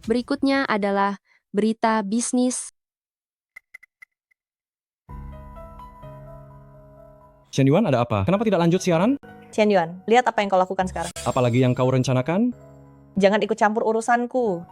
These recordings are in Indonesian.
Berikutnya adalah berita bisnis. Chen Yuan, ada apa? Kenapa tidak lanjut siaran? Chen Yuan, lihat apa yang kau lakukan sekarang. Apalagi yang kau rencanakan? Jangan ikut campur urusanku.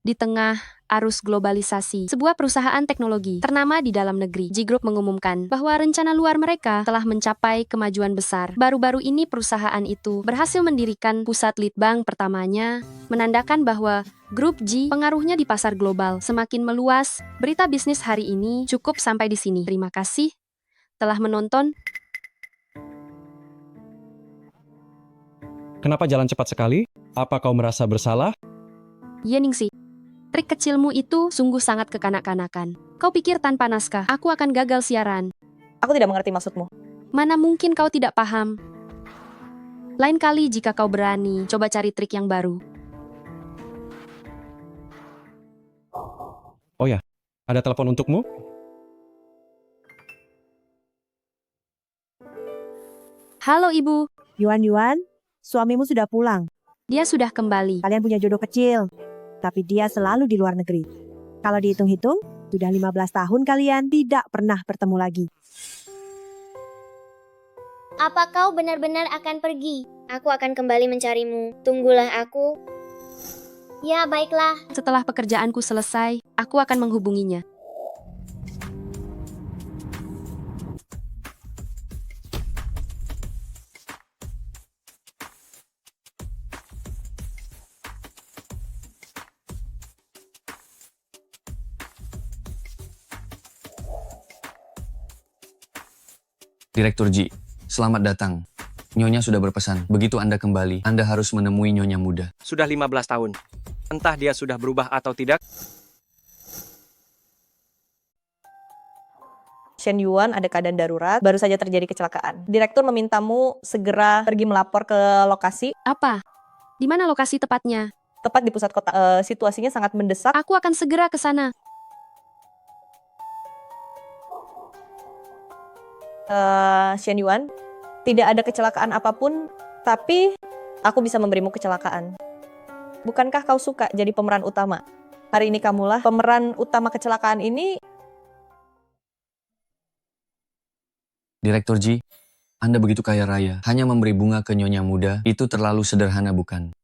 Di tengah arus globalisasi, sebuah perusahaan teknologi ternama di dalam negeri, G Group mengumumkan bahwa rencana luar mereka telah mencapai kemajuan besar. Baru-baru ini perusahaan itu berhasil mendirikan pusat lead bank pertamanya, menandakan bahwa Grup G pengaruhnya di pasar global semakin meluas. Berita bisnis hari ini cukup sampai di sini. Terima kasih telah menonton. Kenapa jalan cepat sekali? Apa kau merasa bersalah? Yeningsi, trik kecilmu itu sungguh sangat kekanak-kanakan. Kau pikir tanpa naskah, aku akan gagal siaran. Aku tidak mengerti maksudmu. Mana mungkin kau tidak paham? Lain kali jika kau berani, coba cari trik yang baru. Oh ya, ada telepon untukmu? Halo ibu, Yuan, suamimu sudah pulang. dia sudah kembali. Kalian punya jodoh kecil, tapi dia selalu di luar negeri. Kalau dihitung-hitung, sudah 15 tahun kalian tidak pernah bertemu lagi. Apa kau benar-benar akan pergi? Aku akan kembali mencarimu. Tunggulah aku. Ya, baiklah. Setelah pekerjaanku selesai, aku akan menghubunginya. Direktur Ji, selamat datang. Nyonya sudah berpesan, begitu Anda kembali, Anda harus menemui Nyonya muda. Sudah 15 tahun. Entah dia sudah berubah atau tidak. Chen Yuan, ada keadaan darurat, baru saja terjadi kecelakaan. Direktur memintamu segera pergi melapor ke lokasi, Apa? Di mana lokasi tepatnya? tepat di pusat kota. Situasinya sangat mendesak. Aku akan segera ke sana. Chen Yuan, tidak ada kecelakaan apapun, tapi aku bisa memberimu kecelakaan. Bukankah kau suka jadi pemeran utama? Hari ini kamulah pemeran utama kecelakaan ini. Direktur Ji, Anda begitu kaya raya, hanya memberi bunga ke Nyonya muda, itu terlalu sederhana bukan?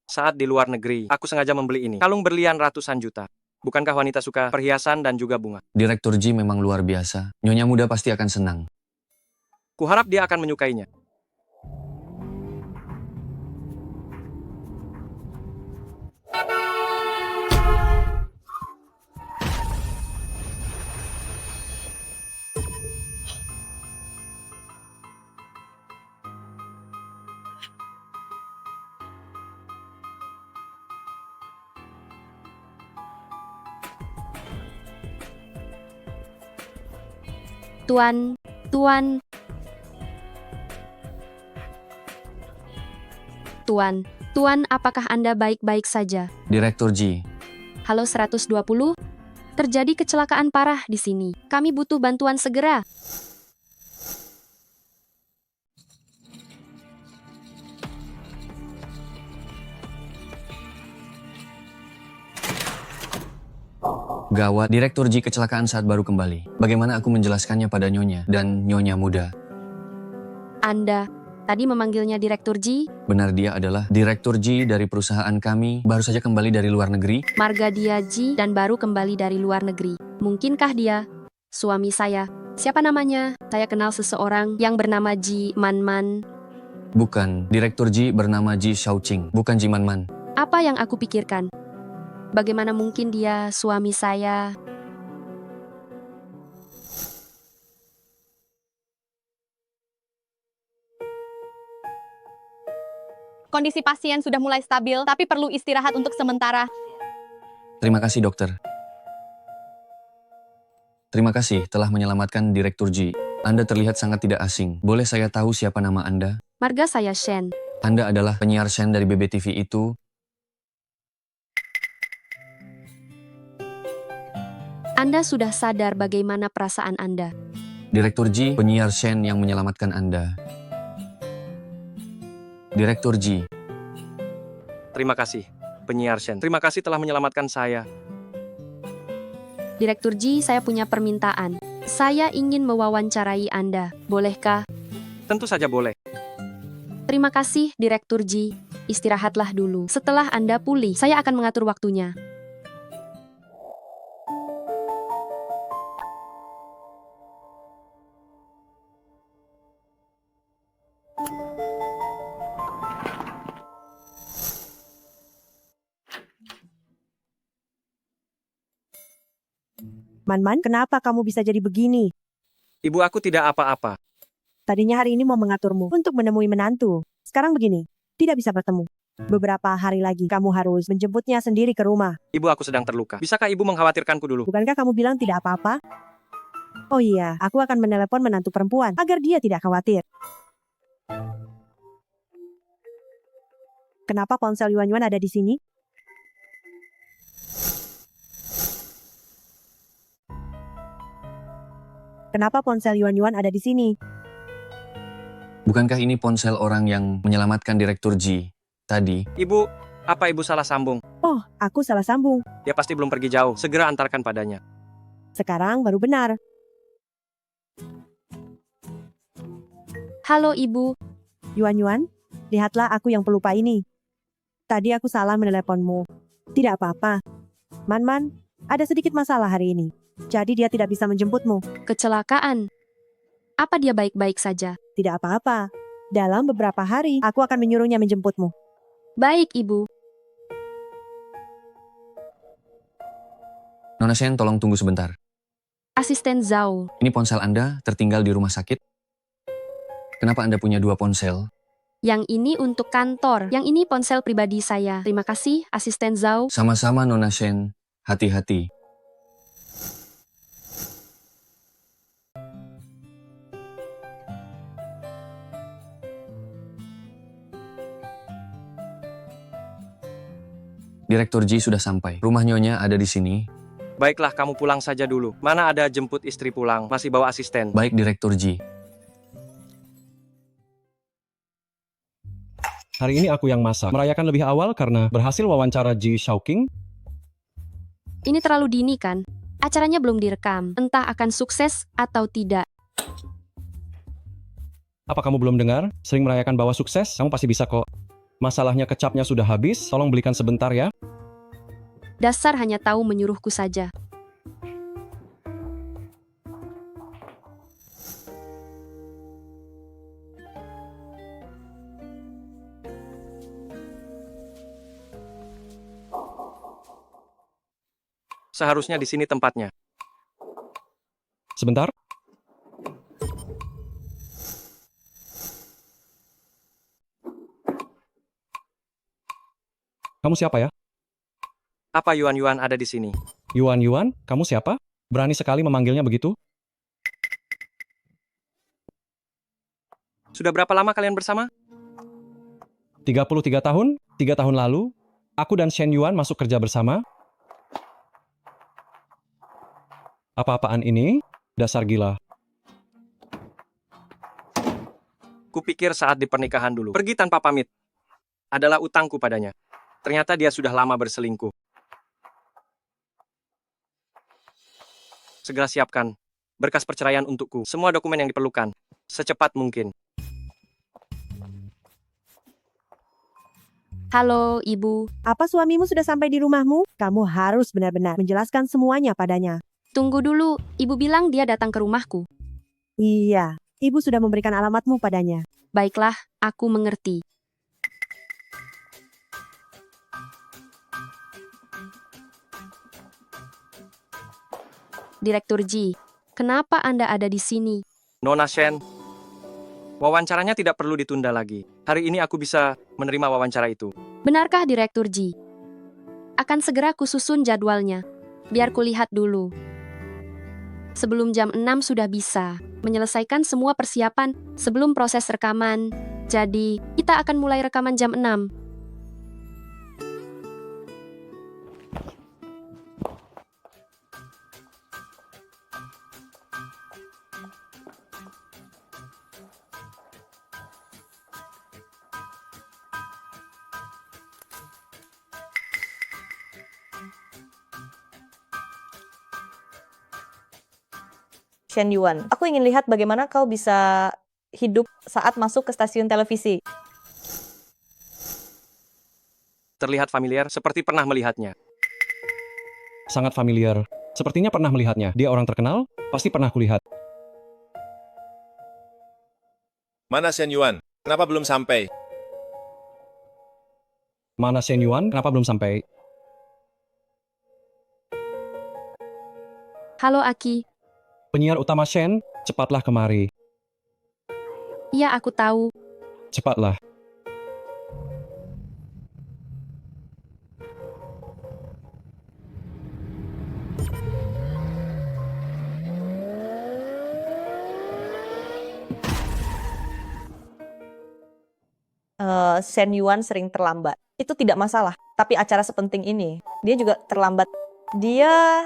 Saat di luar negeri, aku sengaja membeli ini. Kalung berlian ratusan juta. Bukankah wanita suka perhiasan dan juga bunga? Direktur Ji memang luar biasa, Nyonya muda pasti akan senang. Kuharap dia akan menyukainya. Tuan, apakah Anda baik-baik saja? Direktur Ji, Halo 120? Terjadi kecelakaan parah di sini. Kami butuh bantuan segera. gawat, Direktur Ji kecelakaan saat baru kembali. Bagaimana aku menjelaskannya pada Nyonya dan Nyonya muda? Anda tadi memanggilnya Direktur Ji? Benar, dia adalah Direktur Ji dari perusahaan kami, baru saja kembali dari luar negeri. Margadia Ji dan baru kembali dari luar negeri. Mungkinkah dia suami saya? Siapa namanya? Saya kenal seseorang yang bernama Ji Manman. Bukan, Direktur Ji bernama Ji Shaoqing, bukan Ji Manman. Apa yang aku pikirkan? Bagaimana mungkin dia suami saya? Kondisi pasien sudah mulai stabil, tapi perlu istirahat untuk sementara. Terima kasih dokter. Terima kasih telah menyelamatkan Direktur Ji. Anda terlihat sangat tidak asing. Boleh saya tahu siapa nama Anda? Marga saya Shen. Anda adalah penyiar Shen dari BBTV itu? Anda sudah sadar bagaimana perasaan Anda. Direktur Ji, penyiar Shen yang menyelamatkan Anda. Direktur Ji, Terima kasih, penyiar Shen. Terima kasih telah menyelamatkan saya. Direktur Ji, saya punya permintaan. Saya ingin mewawancarai Anda. Bolehkah? Tentu saja boleh. Terima kasih, Direktur Ji. Istirahatlah dulu. Setelah Anda pulih, saya akan mengatur waktunya. Man-Man, kenapa kamu bisa jadi begini? Ibu aku tidak apa-apa. Tadinya hari ini mau mengaturmu untuk menemui menantu. Sekarang begini, tidak bisa bertemu. Beberapa hari lagi kamu harus menjemputnya sendiri ke rumah. Ibu aku sedang terluka. Bisakah ibu mengkhawatirkanku dulu? Bukankah kamu bilang tidak apa-apa? Oh iya, aku akan menelepon menantu perempuan agar dia tidak khawatir. Kenapa ponsel Yuan-Yuan ada di sini? Kenapa ponsel Yuan-Yuan ada di sini? Bukankah ini ponsel orang yang menyelamatkan Direktur Ji tadi? Ibu, apa ibu salah sambung? Oh, aku salah sambung. Dia pasti belum pergi jauh. Segera antarkan padanya. Sekarang baru benar. Halo, Ibu. Yuan-Yuan, lihatlah aku yang pelupa ini. Tadi aku salah meneleponmu. Tidak apa-apa. Man-Man, ada sedikit masalah hari ini. Jadi dia tidak bisa menjemputmu. Kecelakaan. Apa dia baik-baik saja? Tidak apa-apa. Dalam beberapa hari, aku akan menyuruhnya menjemputmu. Baik, Ibu. Nona Shen, tolong tunggu sebentar. Asisten Zhao. Ini ponsel Anda tertinggal di rumah sakit? Kenapa Anda punya 2 ponsel? Yang ini untuk kantor. Yang ini ponsel pribadi saya. Terima kasih, Asisten Zhao. Sama-sama Nona Shen, hati-hati. Direktur Ji sudah sampai. Rumah Nyonya ada di sini. Baiklah, kamu pulang saja dulu. Mana ada jemput istri pulang? Masih bawa asisten. Baik, Direktur Ji. Hari ini aku yang masak. Merayakan lebih awal karena berhasil wawancara Ji Shaoqing. Ini terlalu dini kan? Acaranya belum direkam. Entah akan sukses atau tidak. Apa kamu belum dengar? Sering merayakan bahwa sukses, kamu pasti bisa kok. Masalahnya kecapnya sudah habis, tolong belikan sebentar ya. Dasar hanya tahu menyuruhku saja. Seharusnya di sini tempatnya. Sebentar. Kamu siapa ya? Apa Yuan-Yuan ada di sini? Yuan-Yuan, kamu siapa? Berani sekali memanggilnya begitu? Sudah berapa lama kalian bersama? 33 tahun? 3 tahun lalu, aku dan Shen Yuan masuk kerja bersama. Apa-apaan ini? Dasar gila. Kupikir saat di pernikahan dulu. Pergi tanpa pamit. Adalah utangku padanya. Ternyata dia sudah lama berselingkuh. Segera siapkan berkas perceraian untukku. Semua dokumen yang diperlukan. Secepat mungkin. Halo, Ibu. Apa suamimu sudah sampai di rumahmu? Kamu harus benar-benar menjelaskan semuanya padanya. Tunggu dulu. Ibu bilang dia datang ke rumahku. Iya, ibu sudah memberikan alamatmu padanya. Baiklah, aku mengerti. Direktur Ji, kenapa Anda ada di sini? Nona Shen, wawancaranya tidak perlu ditunda lagi. Hari ini aku bisa menerima wawancara itu. Benarkah Direktur Ji? Akan segera kususun jadwalnya. Biar kulihat dulu. Sebelum jam 6 sudah bisa menyelesaikan semua persiapan sebelum proses rekaman. Jadi, kita akan mulai rekaman jam 6. Shen Yuan. Aku ingin lihat bagaimana kau bisa hidup saat masuk ke stasiun televisi. Terlihat familiar, seperti pernah melihatnya. Sangat familiar. Sepertinya pernah melihatnya. Dia orang terkenal? Pasti pernah kulihat. Mana Shen Yuan? Kenapa belum sampai? Mana Shen Yuan? Kenapa belum sampai? Halo Aki. Penyiar utama Shen, cepatlah kemari. Iya, aku tahu. Cepatlah. Shen Yuan sering terlambat. Itu tidak masalah. Tapi acara sepenting ini, dia juga terlambat. Dia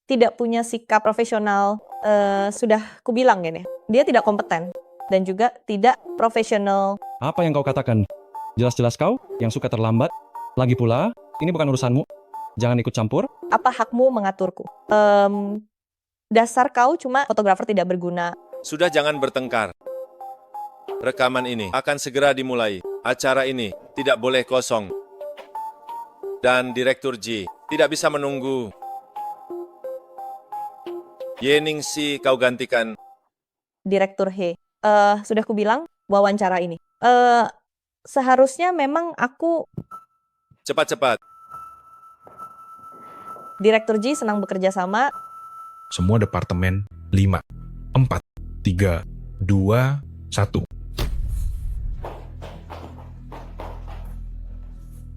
tidak punya sikap profesional. Sudah kubilang gini, dia tidak kompeten dan juga tidak profesional. Apa yang kau katakan? Jelas-jelas kau yang suka terlambat. Lagi pula, ini bukan urusanmu. Jangan ikut campur. Apa hakmu mengaturku? Dasar kau cuma fotografer tidak berguna. Sudah, jangan bertengkar. Rekaman ini akan segera dimulai. Acara ini tidak boleh kosong. Dan Direktur Ji tidak bisa menunggu. Ye Ningxi kau gantikan. Direktur He. Sudah kubilang wawancara ini. Seharusnya memang aku. Cepat-cepat. Direktur Ji senang bekerja sama. Semua departemen 5, 4, 3, 2, 1.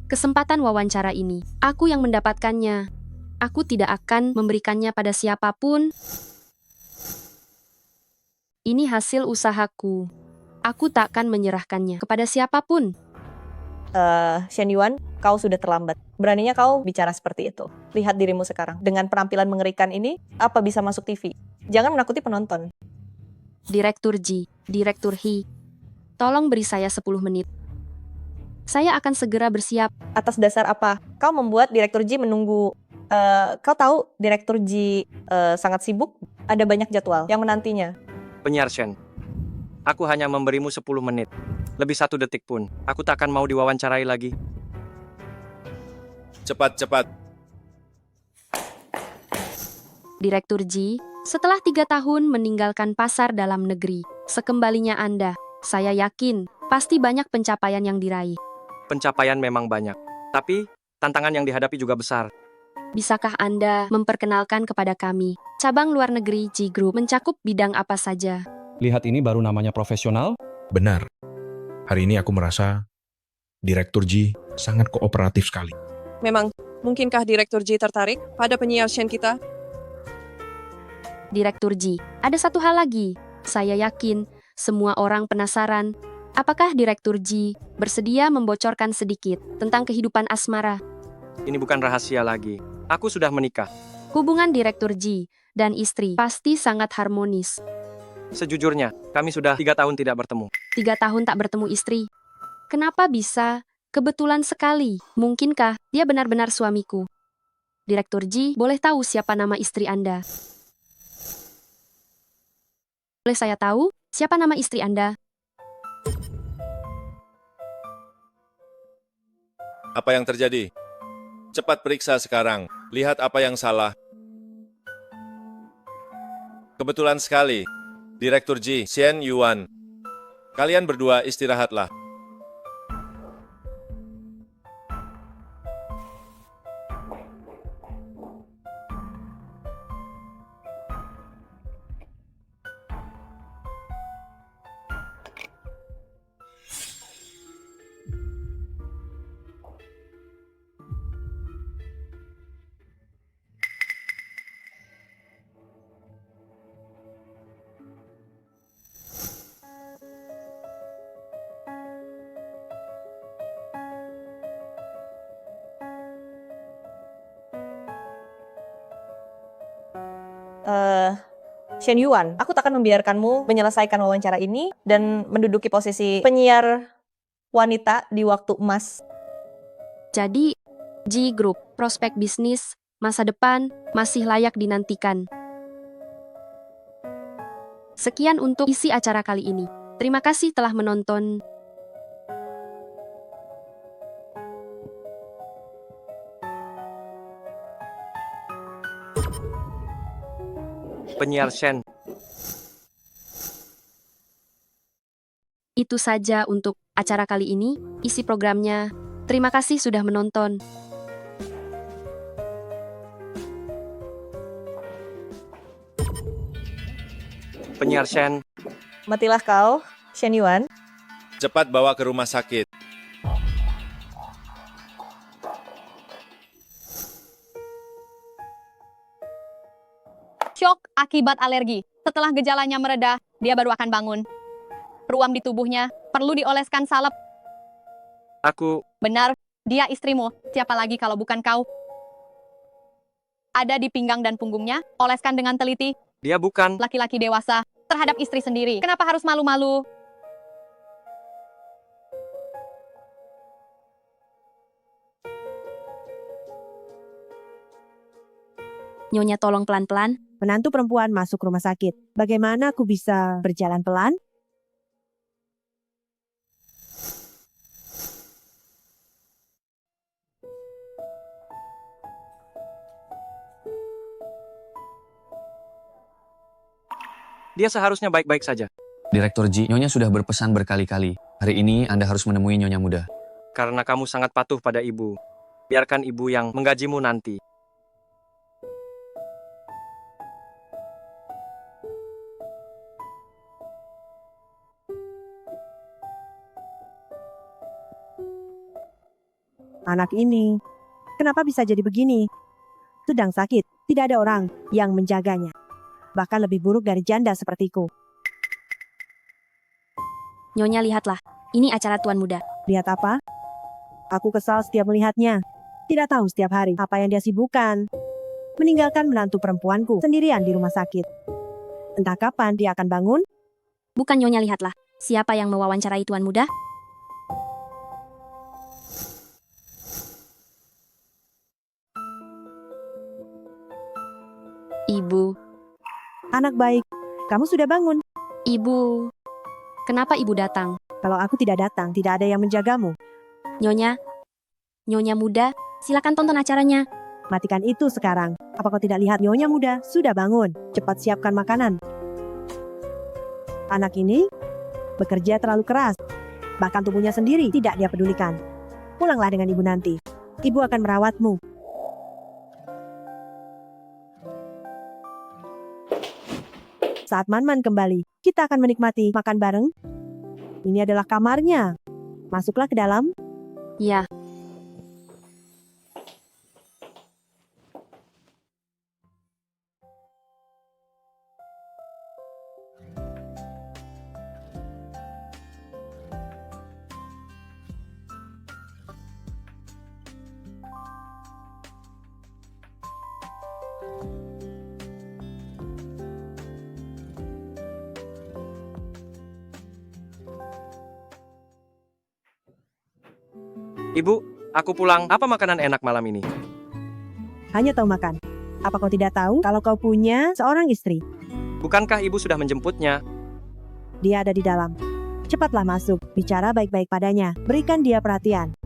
Kesempatan wawancara ini, aku yang mendapatkannya. Aku tidak akan memberikannya pada siapapun. Ini hasil usahaku. Aku tak akan menyerahkannya kepada siapapun. Shen Yuan, kau sudah terlambat. Beraninya kau bicara seperti itu. Lihat dirimu sekarang. Dengan penampilan mengerikan ini, apa bisa masuk TV? Jangan menakuti penonton. Direktur Ji, Direktur He, tolong beri saya 10 menit. Saya akan segera bersiap. Atas dasar apa? Kau membuat Direktur Ji menunggu. Kau tahu Direktur Ji sangat sibuk. Ada banyak jadwal yang menantinya. Penyiar Shen, aku hanya memberimu 10 menit. Lebih 1 detik pun, aku tak akan mau diwawancarai lagi. Cepat-cepat. Direktur Ji, setelah 3 tahun meninggalkan pasar dalam negeri, sekembalinya Anda, saya yakin, pasti banyak pencapaian yang diraih. Pencapaian memang banyak, tapi tantangan yang dihadapi juga besar. Bisakah Anda memperkenalkan kepada kami, cabang luar negeri Ji Group mencakup bidang apa saja? Lihat ini baru namanya profesional. Benar. Hari ini aku merasa Direktur Ji sangat kooperatif sekali. Memang, mungkinkah Direktur Ji tertarik pada penyiar Shen kita? Direktur Ji, ada satu hal lagi. Saya yakin semua orang penasaran. Apakah Direktur Ji bersedia membocorkan sedikit tentang kehidupan asmara? Ini bukan rahasia lagi. Aku sudah menikah. Hubungan Direktur Ji dan istri pasti sangat harmonis. Sejujurnya, kami sudah 3 tahun tidak bertemu. 3 tahun tak bertemu istri. Kenapa bisa? Kebetulan sekali. Mungkinkah dia benar-benar suamiku? Direktur Ji, boleh tahu siapa nama istri Anda? Boleh saya tahu siapa nama istri Anda? Apa yang terjadi? Cepat periksa sekarang. Lihat apa yang salah. Kebetulan sekali. Direktur Ji, Shen Yuan. Kalian berdua istirahatlah. Shen Yuan, aku tak akan membiarkanmu menyelesaikan wawancara ini dan menduduki posisi penyiar wanita di waktu emas. Jadi, Ji Group, prospek bisnis, masa depan, masih layak dinantikan. Sekian untuk isi acara kali ini. Terima kasih telah menonton. Penyiar Shen. Itu saja untuk acara kali ini, isi programnya. Terima kasih sudah menonton. Penyiar Shen. Matilah kau, Shen Yuan. Cepat bawa ke rumah sakit. Syok akibat alergi. Setelah gejalanya mereda, dia baru akan bangun. Ruam di tubuhnya perlu dioleskan salep. Aku, Benar, dia istrimu. Siapa lagi kalau bukan kau? Ada di pinggang dan punggungnya, oleskan dengan teliti. dia bukan. Laki-laki dewasa terhadap istri sendiri. Kenapa harus malu-malu? Nyonya tolong pelan-pelan. Menantu perempuan masuk rumah sakit. Bagaimana aku bisa berjalan pelan? Dia seharusnya baik-baik saja. Direktur Ji, Nyonya sudah berpesan berkali-kali. Hari ini Anda harus menemui Nyonya muda. Karena kamu sangat patuh pada ibu. Biarkan ibu yang menggajimu nanti. Anak ini, kenapa bisa jadi begini? Sedang sakit, tidak ada orang yang menjaganya. Bahkan lebih buruk dari janda sepertiku. Nyonya lihatlah, ini acara Tuan Muda. Lihat apa? Aku kesal setiap melihatnya. Tidak tahu setiap hari apa yang dia sibukkan. Meninggalkan menantu perempuanku sendirian di rumah sakit. Entah kapan dia akan bangun. Bukan Nyonya lihatlah, siapa yang mewawancarai Tuan Muda? Ibu, Anak baik, kamu sudah bangun. Ibu. Kenapa Ibu datang? Kalau aku tidak datang, tidak ada yang menjagamu. Nyonya, Nyonya muda, silakan tonton acaranya. Matikan itu sekarang. Apa kau tidak lihat Nyonya muda sudah bangun? Cepat siapkan makanan. Anak ini bekerja terlalu keras. Bahkan tubuhnya sendiri tidak dia pedulikan. Pulanglah dengan ibu nanti. Ibu akan merawatmu. Saat Man-Man kembali, kita akan menikmati makan bareng. Ini adalah kamarnya. Masuklah ke dalam. Ya, Ibu, aku pulang. Apa makanan enak malam ini? Hanya tahu makan. Apa kau tidak tahu kalau kau punya seorang istri? Bukankah ibu sudah menjemputnya? Dia ada di dalam. Cepatlah masuk. Bicara baik-baik padanya. Berikan dia perhatian.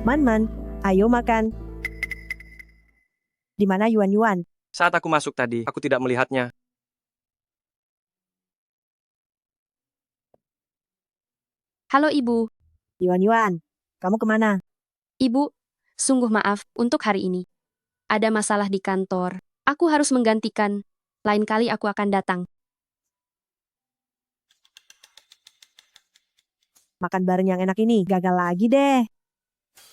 Man-Man, ayo makan. Di mana Yuan-Yuan? Saat aku masuk tadi, aku tidak melihatnya. halo Ibu. Yuan-Yuan, kamu kemana? Ibu, sungguh maaf untuk hari ini. Ada masalah di kantor. Aku harus menggantikan. Lain kali aku akan datang. Makan bareng yang enak ini. Gagal lagi deh.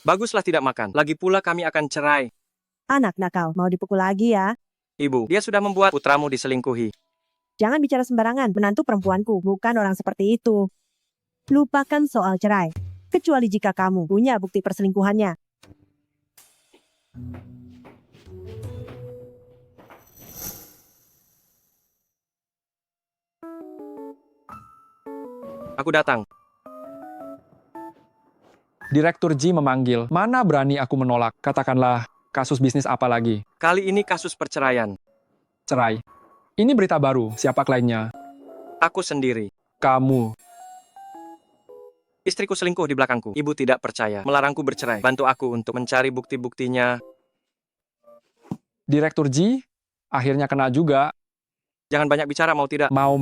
Baguslah tidak makan. Lagi pula kami akan cerai. Anak nakal, mau dipukul lagi ya? Ibu, dia sudah membuat putramu diselingkuhi. Jangan bicara sembarangan. Menantu perempuanku bukan orang seperti itu. Lupakan soal cerai. Kecuali jika kamu punya bukti perselingkuhannya. Aku datang. Direktur Ji memanggil. Mana berani aku menolak? Katakanlah, kasus bisnis apa lagi? Kali ini kasus perceraian. Cerai. Ini berita baru. Siapa kliennya? Aku sendiri. Kamu. Istriku selingkuh di belakangku. Ibu tidak percaya. Melarangku bercerai. Bantu aku untuk mencari bukti-buktinya. Direktur Ji, akhirnya kena juga. Jangan banyak bicara, mau tidak? Mau.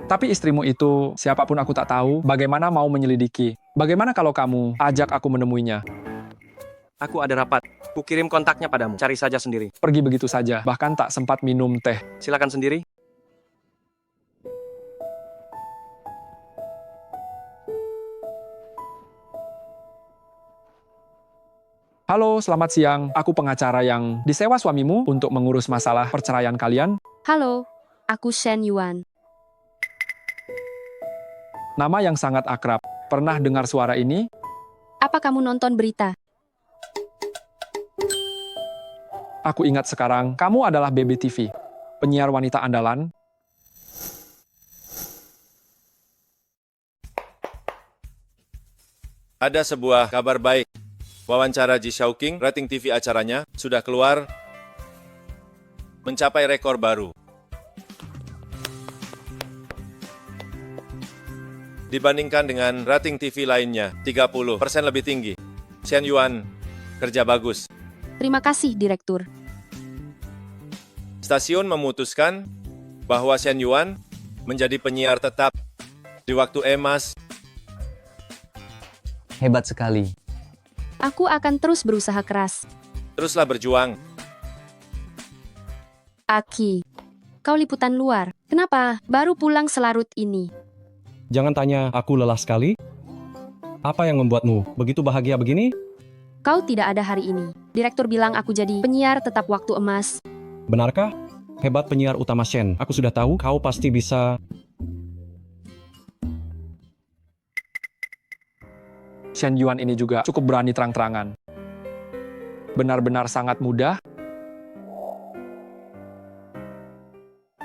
Tapi istrimu itu, siapapun aku tak tahu, bagaimana mau menyelidiki? Bagaimana kalau kamu ajak aku menemuinya? Aku ada rapat. Ku kirim kontaknya padamu. Cari saja sendiri. Pergi begitu saja, bahkan tak sempat minum teh. Silakan sendiri. Halo, selamat siang. Aku pengacara yang disewa suamimu untuk mengurus masalah perceraian kalian. Halo, aku Shen Yuan. Nama yang sangat akrab. Pernah dengar suara ini? Apa kamu nonton berita? Aku ingat sekarang, kamu adalah Baby TV, penyiar wanita andalan. Ada sebuah kabar baik. Wawancara Ji Xiaoqing, rating TV acaranya sudah keluar mencapai rekor baru. Dibandingkan dengan rating TV lainnya, 30% lebih tinggi. Shen Yuan, kerja bagus. Terima kasih, Direktur. Stasiun memutuskan bahwa Shen Yuan menjadi penyiar tetap di waktu emas. Hebat sekali. Aku akan terus berusaha keras. Teruslah berjuang. Aki, kau liputan luar. Kenapa baru pulang selarut ini? Jangan tanya, aku lelah sekali. Apa yang membuatmu begitu bahagia begini? Kau tidak ada hari ini. Direktur bilang aku jadi penyiar tetap waktu emas. Benarkah? Hebat penyiar utama Shen. Aku sudah tahu kau pasti bisa. Shen Yuan ini juga cukup berani terang-terangan. Benar-benar sangat mudah.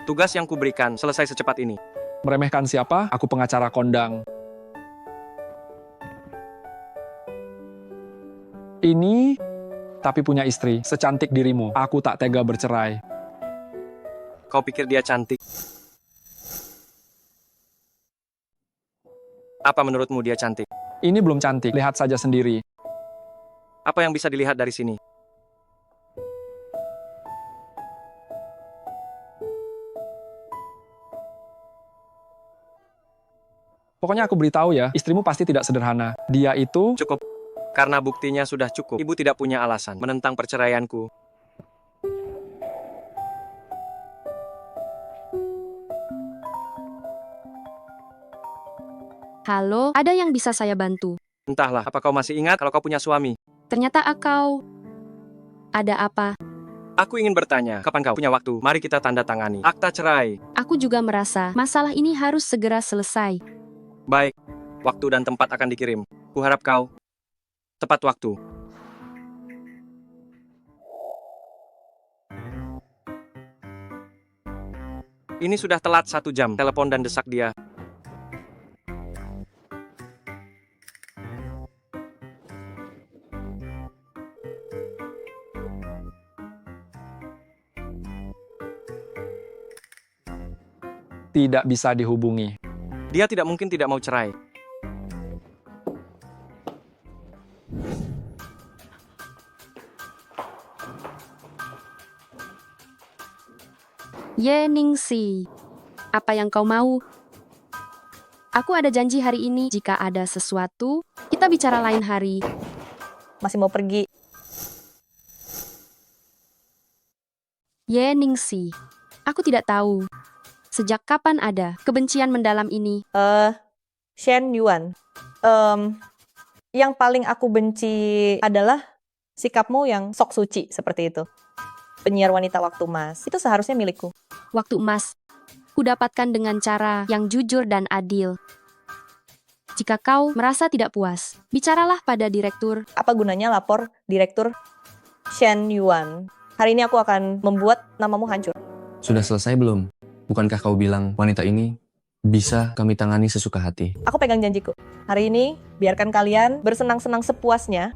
Tugas yang kuberikan selesai secepat ini. Meremehkan siapa? Aku pengacara kondang. Ini, tapi punya istri, secantik dirimu. Aku tak tega bercerai. Kau pikir dia cantik? Apa menurutmu dia cantik? Ini belum cantik, lihat saja sendiri. Apa yang bisa dilihat dari sini? Pokoknya aku beritahu ya, istrimu pasti tidak sederhana. Dia itu... Cukup. Karena buktinya sudah cukup. Ibu tidak punya alasan menentang perceraianku. Halo, ada yang bisa saya bantu? Entahlah, apa kau masih ingat kalau kau punya suami? Ternyata kau... Ada apa? Aku ingin bertanya, kapan kau punya waktu? Mari kita tanda tangani akta cerai. Aku juga merasa masalah ini harus segera selesai. Baik, waktu dan tempat akan dikirim. Kuharap kau tepat waktu. Ini sudah telat 1 jam, telepon dan desak dia. tidak bisa dihubungi. Dia tidak mungkin tidak mau cerai. Ye Ningsi, apa yang kau mau? Aku ada janji hari ini, jika ada sesuatu, kita bicara lain hari. Masih mau pergi. Ye Ningsi, aku tidak tahu. Sejak kapan ada kebencian mendalam ini? Shen Yuan, yang paling aku benci adalah sikapmu yang sok suci seperti itu. Penyiar wanita waktu emas, itu seharusnya milikku. Waktu emas, kudapatkan dengan cara yang jujur dan adil. Jika kau merasa tidak puas, bicaralah pada direktur. Apa gunanya lapor direktur Shen Yuan? Hari ini aku akan membuat namamu hancur. Sudah selesai belum? Bukankah kau bilang wanita ini Bisa kami tangani sesuka hati. Aku pegang janjiku. Hari ini, biarkan kalian bersenang-senang sepuasnya.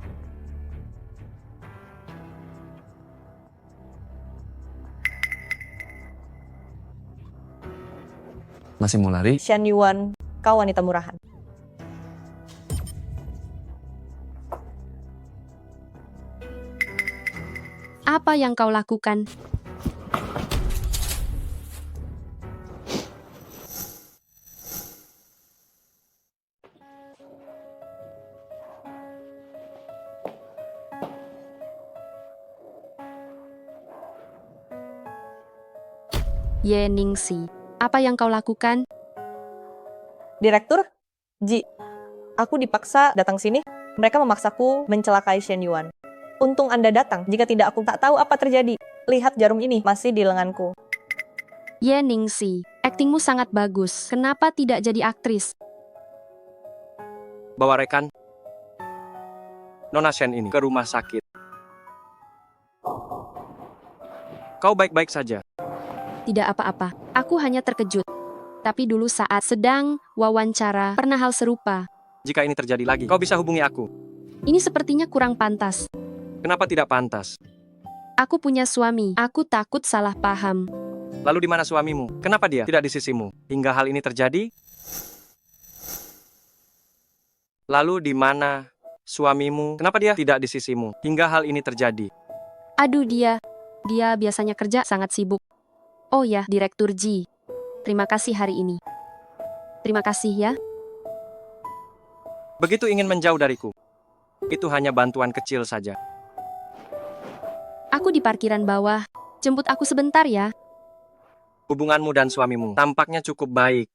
Masih mau lari? Shen Yuan, kau wanita murahan. Apa yang kau lakukan? Ye Ningxi, apa yang kau lakukan? Direktur, Ji, aku dipaksa datang sini. Mereka memaksaku mencelakai Shen Yuan. Untung Anda datang, jika tidak aku tak tahu apa terjadi. Lihat jarum ini, masih di lenganku. Ye Ningxi, aktingmu sangat bagus. Kenapa tidak jadi aktris? Bawa rekan Nona Shen ini ke rumah sakit. Kau baik-baik saja. Tidak apa-apa, aku hanya terkejut. Tapi dulu saat sedang wawancara, pernah hal serupa. Jika ini terjadi lagi, kau bisa hubungi aku. Ini sepertinya kurang pantas. Kenapa tidak pantas? Aku punya suami, aku takut salah paham. Lalu di mana suamimu? Kenapa dia tidak di sisimu hingga hal ini terjadi? Lalu di mana suamimu? Kenapa dia tidak di sisimu hingga hal ini terjadi? Aduh dia biasanya kerja sangat sibuk. Oh ya, Direktur Ji. Terima kasih hari ini. Terima kasih ya. Begitu ingin menjauh dariku. Itu hanya bantuan kecil saja. Aku di parkiran bawah. Jemput aku sebentar ya. Hubunganmu dan suamimu tampaknya cukup baik.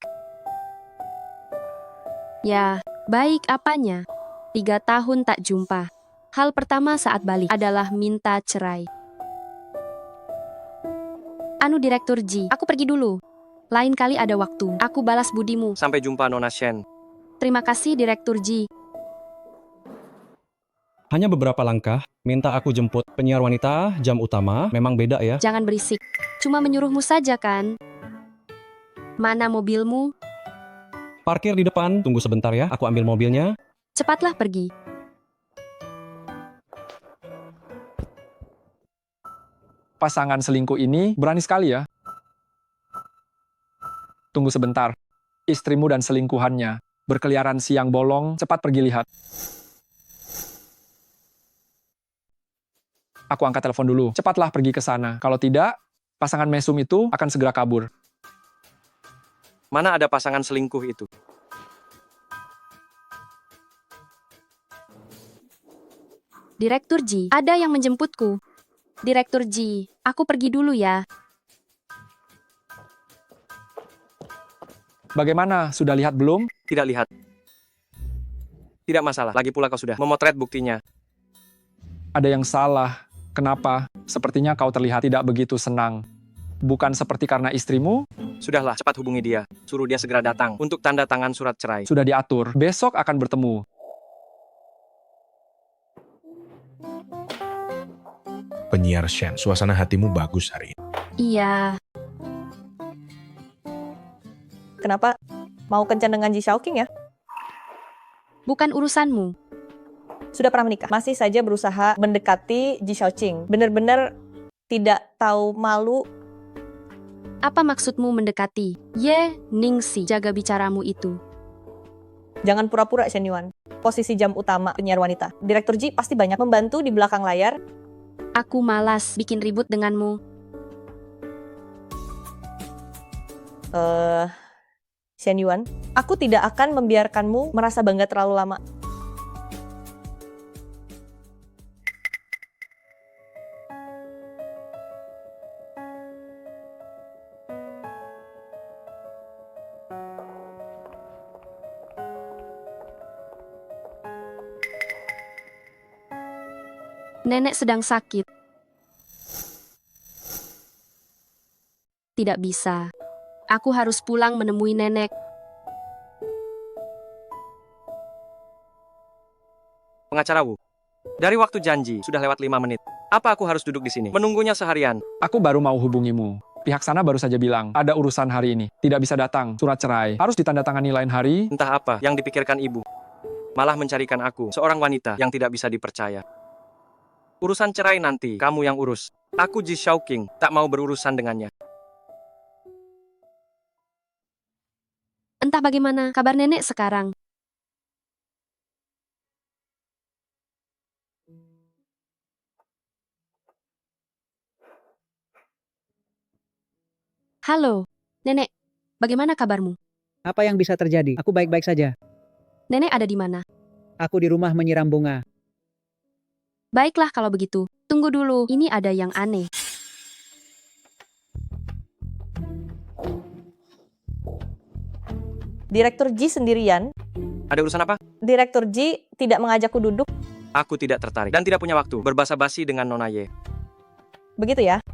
Ya, baik apanya? 3 tahun tak jumpa. Hal pertama saat balik adalah minta cerai. Anu Direktur Ji, aku pergi dulu. Lain kali ada waktu, aku balas budimu. Sampai jumpa Nona Shen. Terima kasih Direktur Ji. Hanya beberapa langkah, minta aku jemput. Penyiar wanita, jam utama, memang beda ya. Jangan berisik. Cuma menyuruhmu saja kan? Mana mobilmu? Parkir di depan, tunggu sebentar ya, aku ambil mobilnya. Cepatlah pergi. Pasangan selingkuh ini berani sekali ya. Tunggu sebentar. Istrimu dan selingkuhannya berkeliaran siang bolong, cepat pergi lihat. Aku angkat telepon dulu. Cepatlah pergi ke sana. Kalau tidak, pasangan mesum itu akan segera kabur. Mana ada pasangan selingkuh itu? Direktur Ji, ada yang menjemputku. Direktur Ji, aku pergi dulu ya. Bagaimana? Sudah lihat belum? Tidak lihat. Tidak masalah, lagi pula kau sudah memotret buktinya. Ada yang salah. Kenapa? Sepertinya kau terlihat tidak begitu senang. Bukan seperti karena istrimu? Sudahlah, cepat hubungi dia. Suruh dia segera datang untuk tanda tangan surat cerai. Sudah diatur. Besok akan bertemu. Penyiar Shen, suasana hatimu bagus hari ini. Iya, Kenapa? Mau kencan dengan Ji Shaoqing ya? bukan urusanmu. Sudah pernah menikah, masih saja berusaha mendekati Ji Shaoqing. Benar-benar tidak tahu malu. Apa maksudmu mendekati? Ye Ningxi, jaga bicaramu itu. Jangan pura-pura Shen Yuan. Posisi jam utama penyiar wanita. Direktur Ji pasti banyak membantu di belakang layar. Aku malas bikin ribut denganmu. Shen Yuan, aku tidak akan membiarkanmu merasa bangga terlalu lama. Nenek sedang sakit. Tidak bisa. Aku harus pulang menemui nenek. Pengacara Wu, dari waktu janji sudah lewat 5 menit. Apa aku harus duduk di sini? Menunggunya seharian. Aku baru mau hubungimu. Pihak sana baru saja bilang, ada urusan hari ini. Tidak bisa datang, surat cerai. Harus ditandatangani lain hari. Entah apa yang dipikirkan ibu. Malah mencarikan aku, seorang wanita yang tidak bisa dipercaya. Urusan cerai nanti, kamu yang urus. Aku Ji Shaoqing, tak mau berurusan dengannya. Entah bagaimana kabar nenek sekarang. Halo, nenek. Bagaimana kabarmu? Apa yang bisa terjadi? Aku baik-baik saja. Nenek ada di mana? Aku di rumah menyiram bunga. Baiklah kalau begitu. Tunggu dulu, ini ada yang aneh. Direktur Ji sendirian. Ada urusan apa? Direktur Ji tidak mengajakku duduk. Aku tidak tertarik dan tidak punya waktu berbasa-basi dengan Nona Ye. Begitu ya?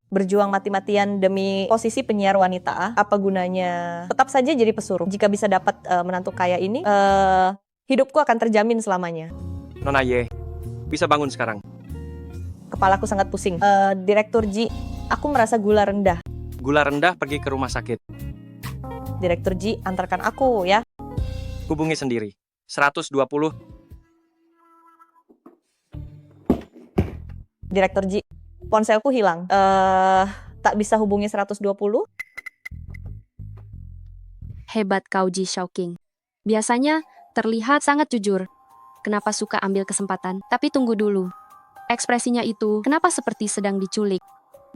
Berjuang mati-matian demi posisi penyiar wanita, apa gunanya? Tetap saja jadi pesuruh. Jika bisa dapat menantu kaya ini, hidupku akan terjamin selamanya. Nona Ye, bisa bangun sekarang. Kepalaku sangat pusing. Direktur Ji, aku merasa gula rendah. Gula rendah pergi ke rumah sakit. Direktur Ji, antarkan aku ya. Hubungi sendiri. 120. Direktur Ji, ponselku hilang. Tak bisa hubungi 120? Hebat kau Ji Shaoqing. Biasanya terlihat sangat jujur. Kenapa suka ambil kesempatan? Tapi tunggu dulu. Ekspresinya itu kenapa seperti sedang diculik?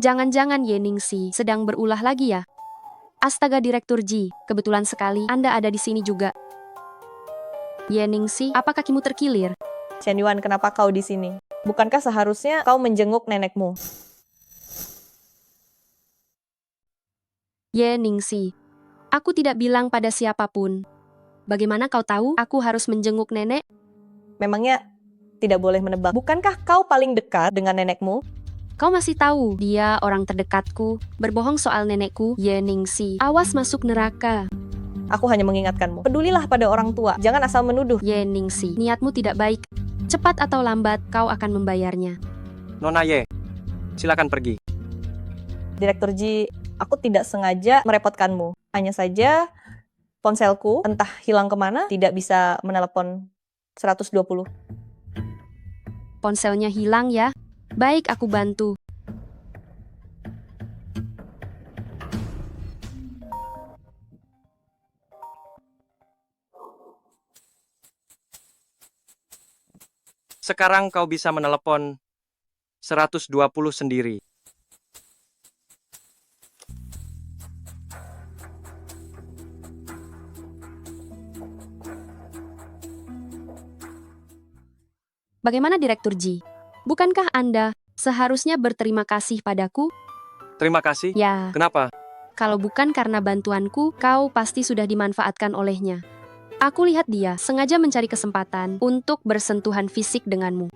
Jangan-jangan Ye Ningxi sedang berulah lagi ya? Astaga Direktur Ji, kebetulan sekali Anda ada di sini juga. Ye Ningxi, apa kakimu terkilir? Chen Yuan, kenapa kau di sini? Bukankah seharusnya kau menjenguk nenekmu? Ye Ningxi, aku tidak bilang pada siapapun. Bagaimana kau tahu aku harus menjenguk nenek? Memangnya tidak boleh menebak. Bukankah kau paling dekat dengan nenekmu? Kau masih tahu, dia orang terdekatku. Berbohong soal nenekku, Ye Ningxi. Awas masuk neraka. Aku hanya mengingatkanmu. Pedulilah pada orang tua. Jangan asal menuduh. Ye Ningxi, niatmu tidak baik. Cepat atau lambat, kau akan membayarnya. Nona Ye, silakan pergi. Direktur Ji, aku tidak sengaja merepotkanmu. Hanya saja ponselku entah hilang kemana, tidak bisa menelepon 120. Ponselnya hilang ya? Baik, aku bantu. Sekarang kau bisa menelepon 120 sendiri. Bagaimana Direktur Ji? Bukankah Anda seharusnya berterima kasih padaku? Terima kasih. Ya, Kenapa? kalau bukan karena bantuanku, kau pasti sudah dimanfaatkan olehnya. Aku lihat dia sengaja mencari kesempatan untuk bersentuhan fisik denganmu.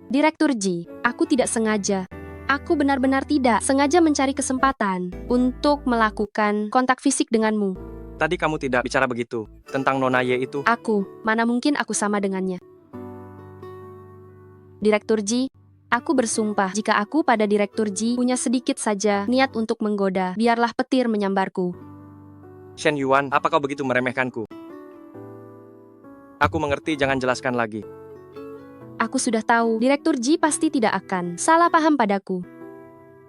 Direktur Ji, aku tidak sengaja. Aku benar-benar tidak sengaja mencari kesempatan untuk melakukan kontak fisik denganmu. Tadi kamu tidak bicara begitu tentang Nona Ye itu. Aku, mana mungkin aku sama dengannya. Direktur Ji, aku bersumpah jika aku pada Direktur Ji punya sedikit saja niat untuk menggoda, biarlah petir menyambarku. Shen Yuan, apa kau begitu meremehkanku? Aku mengerti, jangan jelaskan lagi. Aku sudah tahu, Direktur Ji pasti tidak akan salah paham padaku.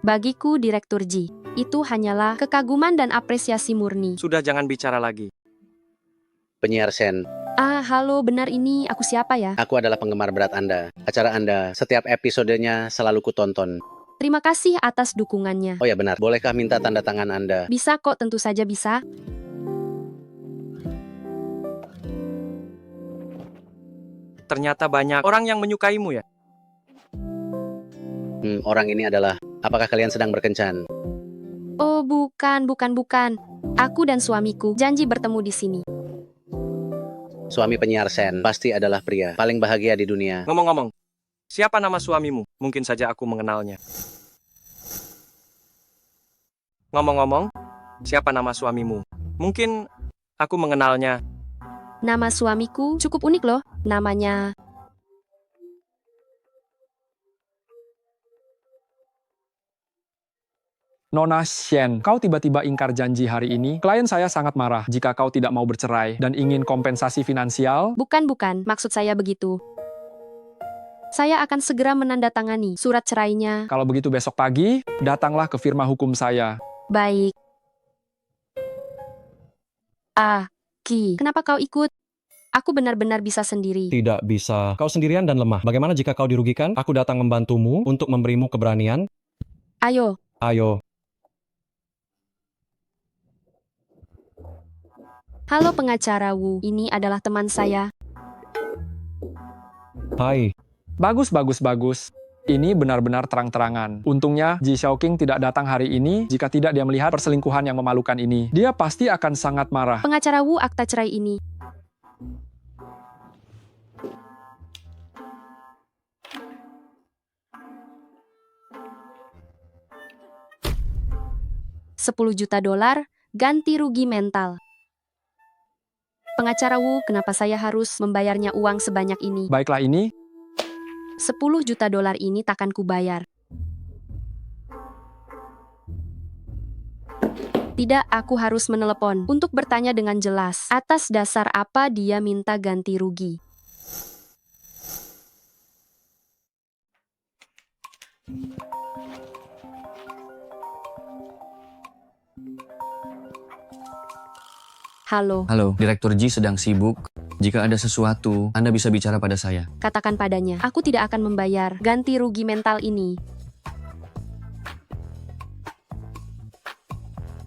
Bagiku, Direktur Ji, itu hanyalah kekaguman dan apresiasi murni. Sudah, jangan bicara lagi. Penyiar Shen, Halo, benar ini aku siapa ya? aku adalah penggemar berat Anda. Acara Anda, setiap episodenya selalu kutonton. Terima kasih atas dukungannya. Oh ya benar, bolehkah minta tanda tangan Anda? Bisa kok, tentu saja bisa. Ternyata banyak orang yang menyukaimu ya. Orang ini adalah, apakah kalian sedang berkencan? Oh, bukan. Aku dan suamiku janji bertemu di sini. suami penyiar Sen pasti adalah pria paling bahagia di dunia. Ngomong-ngomong, siapa nama suamimu? Mungkin saja aku mengenalnya. Ngomong-ngomong, siapa nama suamimu? Mungkin aku mengenalnya. Nama suamiku cukup unik loh. Namanya Nona Shen, kau tiba-tiba ingkar janji hari ini. Klien saya sangat marah jika kau tidak mau bercerai dan ingin kompensasi finansial. bukan, maksud saya begitu. Saya akan segera menandatangani surat cerainya. Kalau begitu besok pagi, datanglah ke firma hukum saya. Baik. Ki, kenapa kau ikut? Aku benar-benar bisa sendiri. Tidak bisa. Kau sendirian dan lemah. Bagaimana jika kau dirugikan? Aku datang membantumu untuk memberimu keberanian. Ayo, Ayo. halo pengacara Wu, ini adalah teman saya. Hai. Bagus. Ini benar-benar terang-terangan. Untungnya, Ji Xiaoqing tidak datang hari ini. Jika tidak dia melihat perselingkuhan yang memalukan ini, dia pasti akan sangat marah. Pengacara Wu, akta cerai ini. $10 juta, ganti rugi mental. Pengacara Wu, kenapa saya harus membayarnya uang sebanyak ini? Baiklah ini, $10 juta ini takkan kubayar. Tidak, aku harus menelepon untuk bertanya dengan jelas atas dasar apa dia minta ganti rugi. Halo, Halo, Direktur Ji sedang sibuk. Jika ada sesuatu, Anda bisa bicara pada saya. katakan padanya, aku tidak akan membayar ganti rugi mental ini.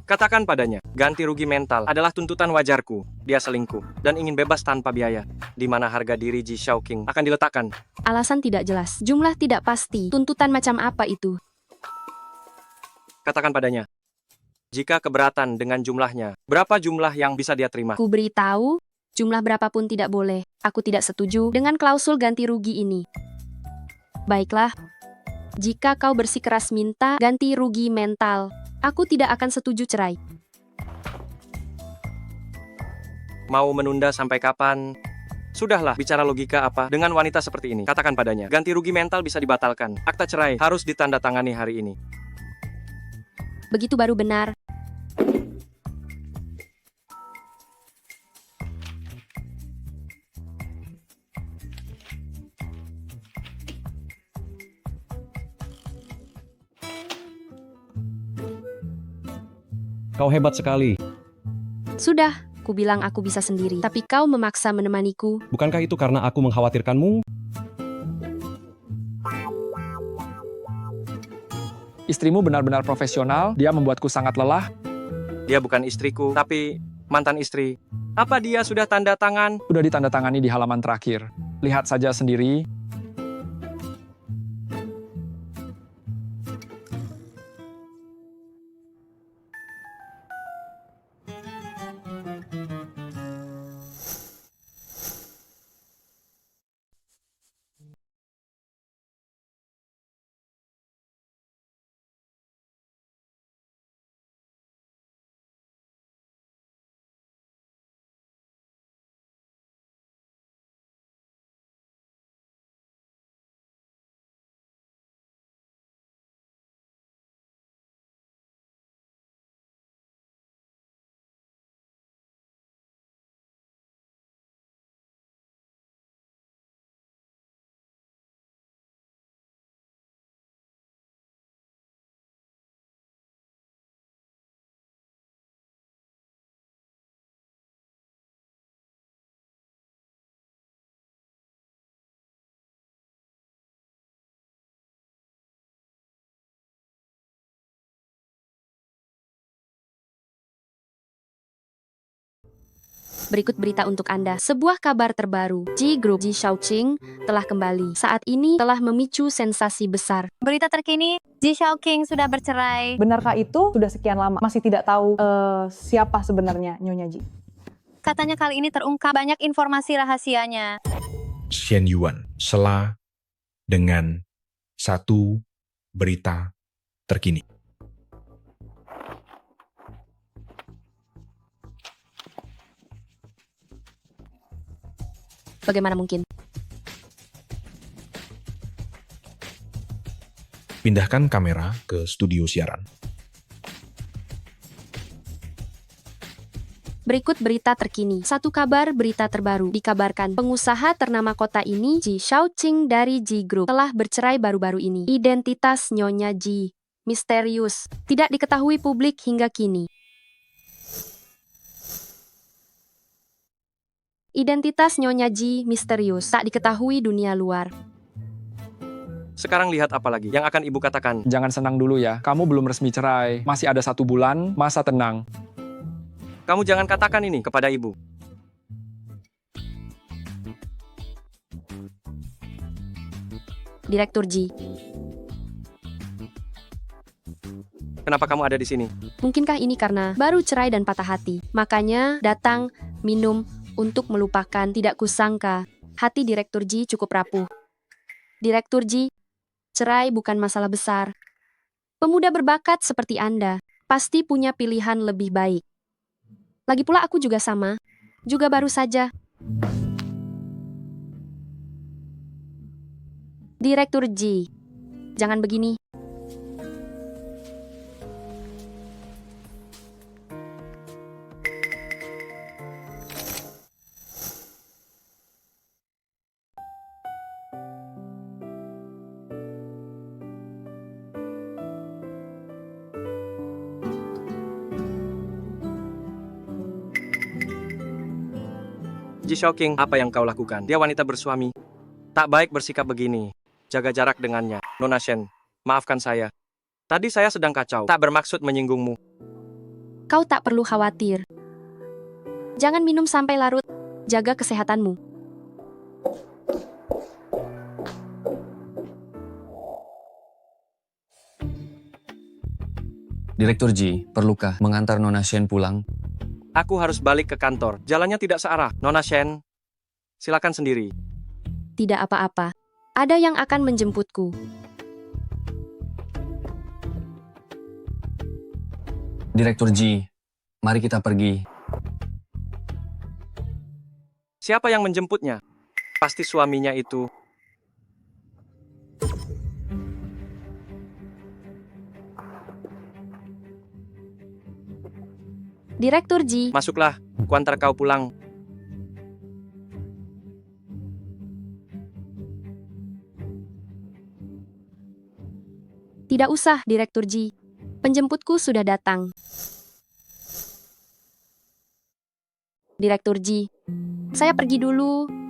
Katakan padanya, ganti rugi mental adalah tuntutan wajarku. Dia selingkuh dan ingin bebas tanpa biaya. Di mana harga diri Ji Xiaoqing akan diletakkan? Alasan tidak jelas, jumlah tidak pasti, tuntutan macam apa itu? Katakan padanya, jika keberatan dengan jumlahnya, berapa jumlah yang bisa dia terima? Ku beritahu, jumlah berapapun tidak boleh. Aku tidak setuju dengan klausul ganti rugi ini. Baiklah, jika kau bersikeras minta ganti rugi mental, aku tidak akan setuju cerai. Mau menunda sampai kapan? Sudahlah, bicara logika apa dengan wanita seperti ini? Katakan padanya, ganti rugi mental bisa dibatalkan. Akta cerai harus ditandatangani hari ini. Begitu baru benar. Kau hebat sekali. Sudah, ku bilang aku bisa sendiri, tapi kau memaksa menemaniku. Bukankah itu karena aku mengkhawatirkanmu? istrimu benar-benar profesional, dia membuatku sangat lelah. Dia bukan istriku, tapi mantan istri. Apa dia sudah tanda tangan? Sudah ditandatangani di halaman terakhir. Lihat saja sendiri. Berikut berita untuk Anda. Sebuah kabar terbaru. Ji Group Ji Xiaoqing telah kembali. Saat ini telah memicu sensasi besar. Berita terkini, Ji Xiaoqing sudah bercerai. Benarkah itu? Sudah sekian lama masih tidak tahu siapa sebenarnya Nyonya Ji. Katanya kali ini terungkap banyak informasi rahasianya. Xian Yuan, Sela dengan satu berita terkini. Bagaimana mungkin? Pindahkan kamera ke studio siaran. Berikut berita terkini. Satu kabar berita terbaru. Dikabarkan pengusaha ternama kota ini, Ji Shaoqing dari Ji Group, telah bercerai baru-baru ini. Identitas Nyonya Ji misterius, tidak diketahui publik hingga kini. Identitas Nyonya Ji misterius, tak diketahui dunia luar. Sekarang lihat apa lagi yang akan ibu katakan. Jangan senang dulu ya, kamu belum resmi cerai. Masih ada 1 bulan, masa tenang. Kamu jangan katakan ini kepada ibu. Direktur Ji, Kenapa kamu ada di sini? mungkinkah ini karena baru cerai dan patah hati? Makanya datang, minum, untuk melupakan. Tidak kusangka, hati Direktur Ji cukup rapuh. Direktur Ji, cerai bukan masalah besar. Pemuda berbakat seperti Anda pasti punya pilihan lebih baik. Lagi pula aku juga sama, juga baru saja. Direktur Ji, jangan begini. Ji Shaoqing, apa yang kau lakukan? Dia wanita bersuami. Tak baik bersikap begini. Jaga jarak dengannya. Nona Shen, maafkan saya. Tadi saya sedang kacau. Tak bermaksud menyinggungmu. Kau tak perlu khawatir. Jangan minum sampai larut. Jaga kesehatanmu. Direktur Ji, perlukah mengantar Nona Shen pulang? Aku harus balik ke kantor. Jalannya tidak searah. Nona Shen, silakan sendiri. Tidak apa-apa. Ada yang akan menjemputku. Direktur Ji, mari kita pergi. Siapa yang menjemputnya? Pasti suaminya itu. Direktur Ji, Masuklah, kuantar kau pulang. tidak usah, Direktur Ji. Penjemputku sudah datang. Direktur Ji, saya pergi dulu.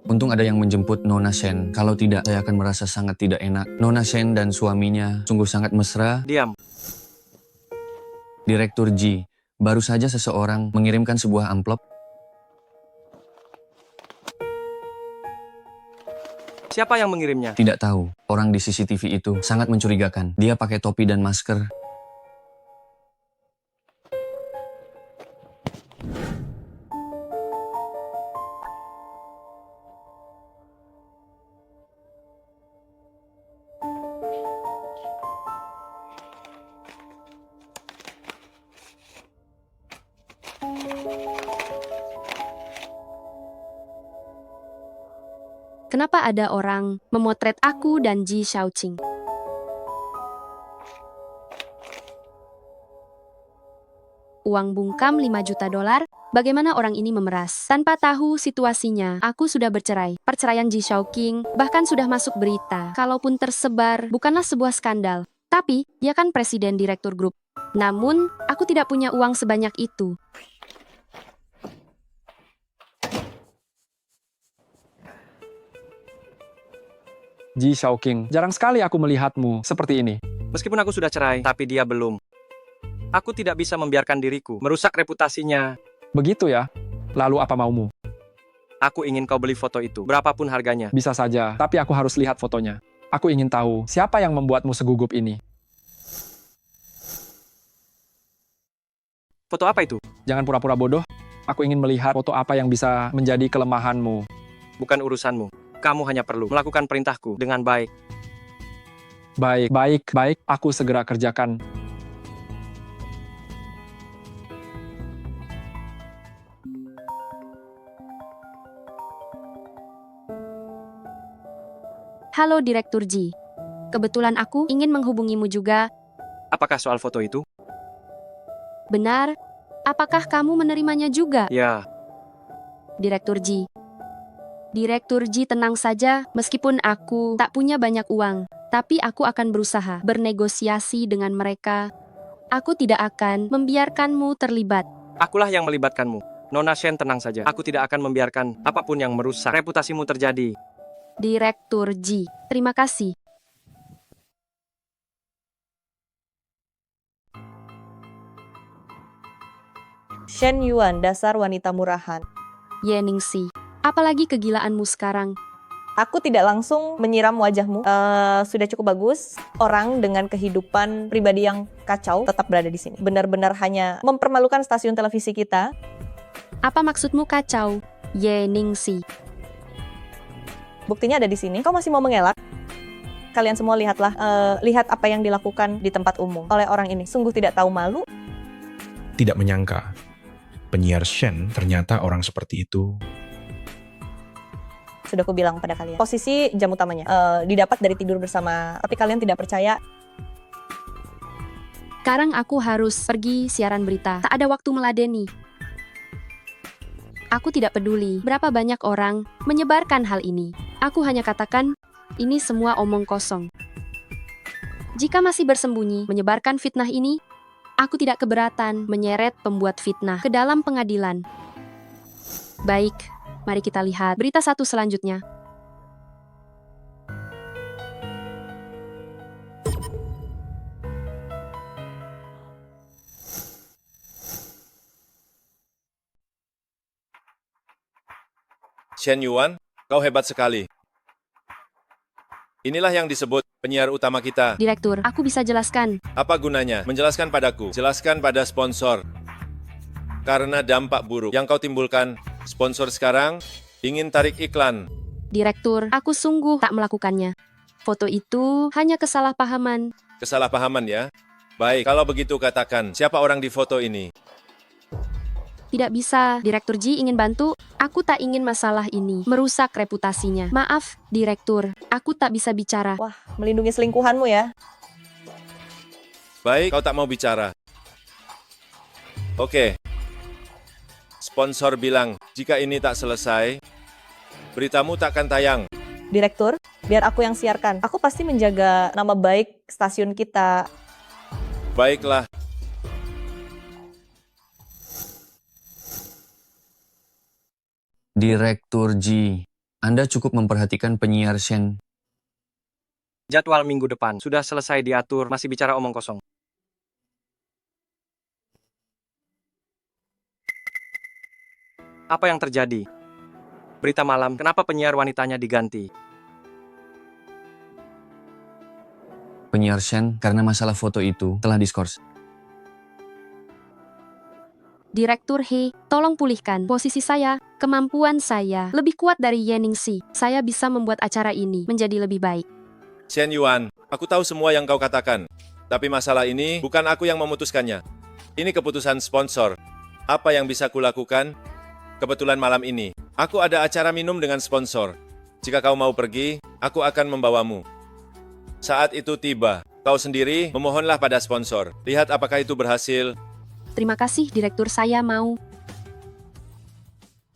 Untung ada yang menjemput Nona Shen. Kalau tidak, saya akan merasa sangat tidak enak. Nona Shen dan suaminya sungguh sangat mesra. Diam. Direktur Ji, baru saja seseorang mengirimkan sebuah amplop. Siapa yang mengirimnya? Tidak tahu. Orang di CCTV itu sangat mencurigakan. Dia pakai topi dan masker. Kenapa ada orang memotret aku dan Ji Shaoqing? Uang bungkam 5 juta dolar, bagaimana orang ini memeras? Tanpa tahu situasinya, aku sudah bercerai. Perceraian Ji Shaoqing bahkan sudah masuk berita. Kalaupun tersebar, bukanlah sebuah skandal. Tapi, dia kan presiden direktur grup. Namun, aku tidak punya uang sebanyak itu. Ji Shaoqing, jarang sekali aku melihatmu seperti ini. Meskipun aku sudah cerai, tapi dia belum. Aku tidak bisa membiarkan diriku merusak reputasinya. Begitu ya? Lalu apa maumu? Aku ingin kau beli foto itu, berapapun harganya. Bisa saja, tapi aku harus lihat fotonya. Aku ingin tahu siapa yang membuatmu segugup ini. Foto apa itu? Jangan pura-pura bodoh. Aku ingin melihat foto apa yang bisa menjadi kelemahanmu. Bukan urusanmu. Kamu hanya perlu melakukan perintahku dengan baik. Baik. Aku segera kerjakan. Halo Direktur Ji. Kebetulan aku ingin menghubungimu juga. Apakah soal foto itu? Benar? Apakah kamu menerimanya juga? Ya, Direktur Ji. Direktur Ji, tenang saja, meskipun aku tak punya banyak uang, tapi aku akan berusaha bernegosiasi dengan mereka. Aku tidak akan membiarkanmu terlibat. akulah yang melibatkanmu. Nona Shen, tenang saja. Aku tidak akan membiarkan apapun yang merusak reputasimu terjadi. Direktur Ji, terima kasih. Shen Yuan, dasar wanita murahan. Ye Ningxi, apalagi kegilaanmu sekarang? Aku tidak langsung menyiram wajahmu. Sudah cukup bagus. Orang dengan kehidupan pribadi yang kacau tetap berada di sini. Benar-benar hanya mempermalukan stasiun televisi kita. Apa maksudmu kacau? Ye Ningxi. Buktinya ada di sini. Kau masih mau mengelak? Kalian semua lihatlah, lihat apa yang dilakukan di tempat umum oleh orang ini. Sungguh tidak tahu malu. Tidak menyangka, penyiar Shen ternyata orang seperti itu. Sudah aku bilang pada kalian. Posisi jam utamanya didapat dari tidur bersama. Tapi kalian tidak percaya. Sekarang aku harus pergi siaran berita. Tak ada waktu meladeni. Aku tidak peduli berapa banyak orang menyebarkan hal ini. Aku hanya katakan, ini semua omong kosong. Jika masih bersembunyi menyebarkan fitnah ini, aku tidak keberatan menyeret pembuat fitnah ke dalam pengadilan. Baik, mari kita lihat berita satu selanjutnya. Shen Yuan, kau hebat sekali. Inilah yang disebut penyiar utama kita. Direktur, aku bisa jelaskan. Apa gunanya? Menjelaskan padaku. Jelaskan pada sponsor. Karena dampak buruk yang kau timbulkan, sponsor sekarang ingin tarik iklan. Direktur, aku sungguh tak melakukannya. Foto itu hanya kesalahpahaman. Kesalahpahaman ya? Baik, kalau begitu katakan, siapa orang di foto ini? Tidak bisa, Direktur Ji ingin bantu. Aku tak ingin masalah ini merusak reputasinya. Maaf, Direktur, aku tak bisa bicara. Wah, melindungi selingkuhanmu ya. Baik, kau tak mau bicara. Oke. Sponsor bilang, jika ini tak selesai, beritamu tak akan tayang. Direktur, biar aku yang siarkan. Aku pasti menjaga nama baik stasiun kita. Baiklah. Direktur Ji, Anda cukup memperhatikan penyiar Shen. Jadwal minggu depan sudah selesai diatur, masih bicara omong kosong. Apa yang terjadi? Berita malam, kenapa penyiar wanitanya diganti? Penyiar Shen, karena masalah foto itu, telah diskors. Direktur He, tolong pulihkan posisi saya. Kemampuan saya lebih kuat dari Ye Ningxi. Saya bisa membuat acara ini menjadi lebih baik. Shen Yuan, aku tahu semua yang kau katakan. Tapi masalah ini bukan aku yang memutuskannya. Ini keputusan sponsor. Apa yang bisa kulakukan? Kebetulan malam ini, aku ada acara minum dengan sponsor. Jika kau mau pergi, aku akan membawamu. Saat itu tiba, kau sendiri memohonlah pada sponsor. Lihat apakah itu berhasil. Terima kasih, Direktur, saya mau.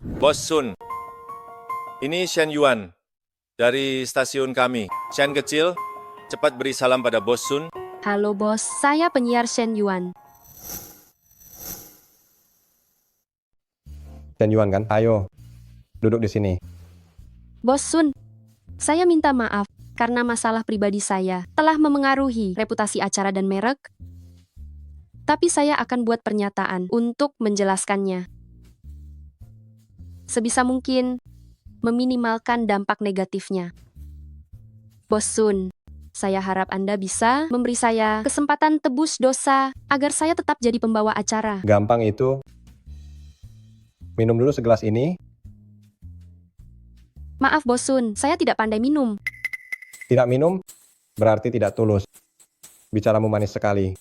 Bos Sun, ini Shen Yuan dari stasiun kami. Shen kecil, cepat beri salam pada Bos Sun. Halo bos, saya penyiar Shen Yuan. Shen Yuan kan? Ayo, duduk di sini. Bos Sun, saya minta maaf karena masalah pribadi saya telah memengaruhi reputasi acara dan merek. Tapi saya akan buat pernyataan untuk menjelaskannya. Sebisa mungkin, meminimalkan dampak negatifnya. Bos Sun, Saya harap Anda bisa memberi saya kesempatan tebus dosa agar saya tetap jadi pembawa acara. Gampang itu. Minum dulu segelas ini. Maaf Bosun, saya tidak pandai minum. Tidak minum, berarti tidak tulus. Bicaramu manis sekali.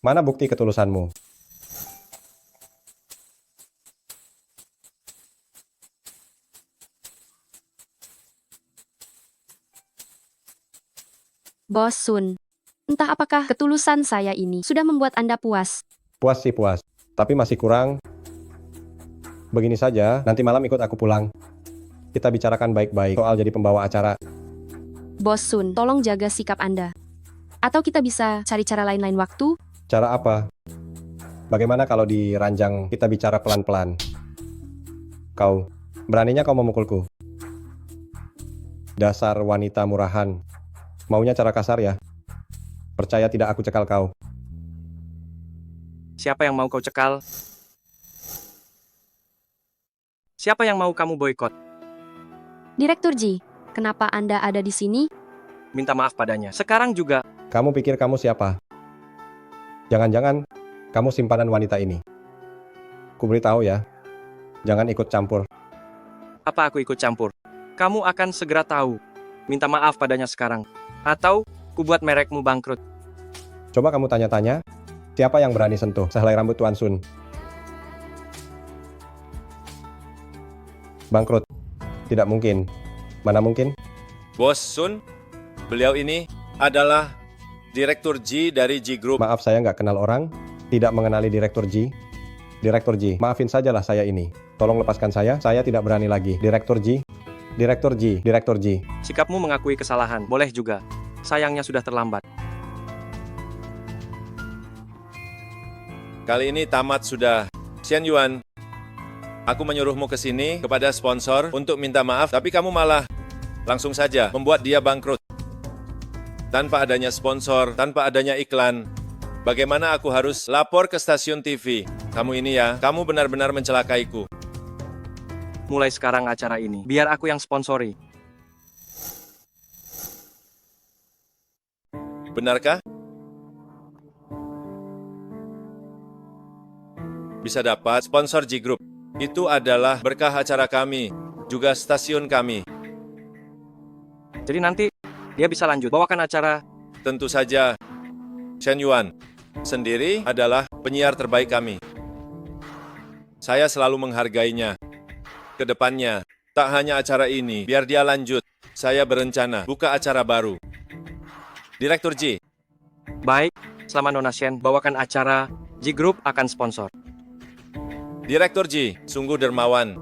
Mana bukti ketulusanmu? Bosun, entah apakah ketulusan saya ini sudah membuat Anda puas. Puas sih puas, tapi masih kurang. Begini saja, nanti malam ikut aku pulang. Kita bicarakan baik-baik soal jadi pembawa acara. Bosun, tolong jaga sikap Anda. Atau kita bisa cari cara lain-lain waktu? Cara apa? Bagaimana kalau di ranjang kita bicara pelan-pelan? Kau, beraninya kau memukulku? Dasar wanita murahan. Maunya cara kasar ya? Percaya tidak aku cekal kau. Siapa yang mau kau cekal? Siapa yang mau kamu boikot? Direktur Ji, kenapa Anda ada di sini? Minta maaf padanya. Sekarang juga. Kamu pikir kamu siapa? Jangan-jangan kamu simpanan wanita ini. Ku beritahu ya, jangan ikut campur. Apa aku ikut campur? Kamu akan segera tahu. Minta maaf padanya sekarang. Atau ku buat merekmu bangkrut. Coba kamu tanya-tanya, siapa yang berani sentuh sehelai rambut Tuan Sun? Bangkrut? Tidak mungkin. Mana mungkin? Bos Sun, beliau ini adalah Direktur Ji dari Ji Group. Maaf, saya nggak kenal orang, tidak mengenali Direktur Ji. Direktur Ji, maafin sajalah saya ini. Tolong lepaskan saya tidak berani lagi. Direktur Ji, Direktur Ji, Direktur Ji. Sikapmu mengakui kesalahan, boleh juga. Sayangnya sudah terlambat. Kali ini tamat sudah. Xian Yuan, aku menyuruhmu ke sini kepada sponsor untuk minta maaf, tapi kamu malah langsung saja membuat dia bangkrut. Tanpa adanya sponsor, tanpa adanya iklan, bagaimana aku harus lapor ke stasiun TV? Kamu ini ya, kamu benar-benar mencelakaiku. Mulai sekarang acara ini, biar aku yang sponsori. Benarkah? Bisa dapat sponsor Ji Group. Itu adalah berkah acara kami, juga stasiun kami. Jadi nanti dia bisa lanjut bawakan acara. Tentu saja, Shen Yuan sendiri adalah penyiar terbaik kami. Saya selalu menghargainya. Kedepannya, tak hanya acara ini, biar dia lanjut. Saya berencana buka acara baru. Direktur Ji. Baik, selama Nona Shen bawakan acara, Ji Group akan sponsor. Direktur Ji, sungguh dermawan.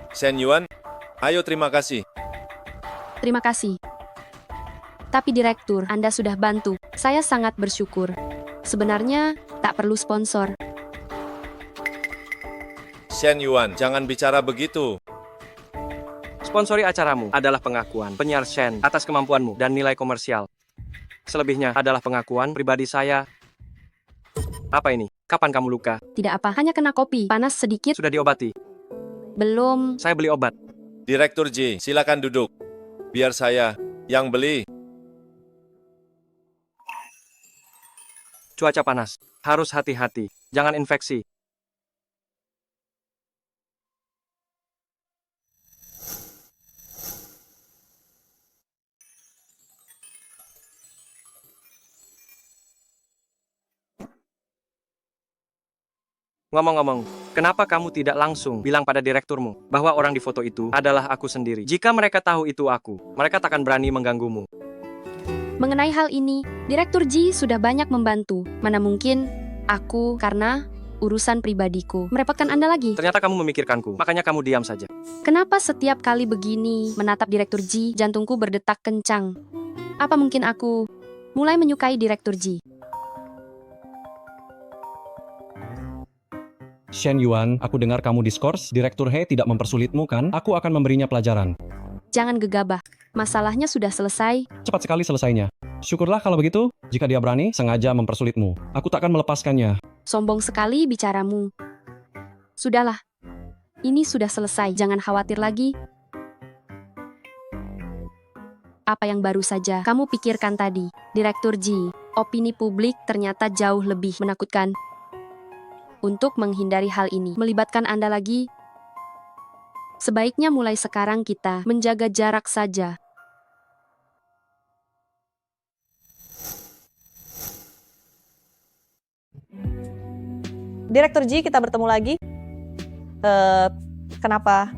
Shen Yuan, ayo terima kasih. Terima kasih. Tapi Direktur, Anda sudah bantu. Saya sangat bersyukur. Sebenarnya, tak perlu sponsor. Shen Yuan, jangan bicara begitu. Sponsori acaramu adalah pengakuan penyiar Shen atas kemampuanmu dan nilai komersial. Selebihnya adalah pengakuan pribadi saya. Apa ini? Kapan kamu luka? Tidak apa, hanya kena kopi. Panas sedikit. Sudah diobati? Belum. Saya beli obat. Direktur Ji, silakan duduk. Biar saya yang beli. Cuaca panas. Harus hati-hati. Jangan infeksi. Ngomong-ngomong, kenapa kamu tidak langsung bilang pada direkturmu bahwa orang di foto itu adalah aku sendiri? Jika mereka tahu itu aku, mereka takkan berani mengganggumu. Mengenai hal ini, Direktur Ji sudah banyak membantu. Mana mungkin aku karena urusan pribadiku merepotkan Anda lagi. Ternyata kamu memikirkanku, makanya kamu diam saja. Kenapa setiap kali begini menatap Direktur Ji, jantungku berdetak kencang? Apa mungkin aku mulai menyukai Direktur Ji? Shen Yuan, aku dengar kamu diskors, Direktur He tidak mempersulitmu kan? Aku akan memberinya pelajaran. Jangan gegabah, masalahnya sudah selesai. Cepat sekali selesainya. Syukurlah kalau begitu, jika dia berani, sengaja mempersulitmu. Aku takkan melepaskannya. Sombong sekali bicaramu. Sudahlah, ini sudah selesai, jangan khawatir lagi. apa yang baru saja kamu pikirkan tadi, Direktur Ji. Opini publik ternyata jauh lebih menakutkan. Untuk menghindari hal ini, melibatkan Anda lagi, sebaiknya mulai sekarang kita menjaga jarak saja. Direktur Ji, kita bertemu lagi. Kenapa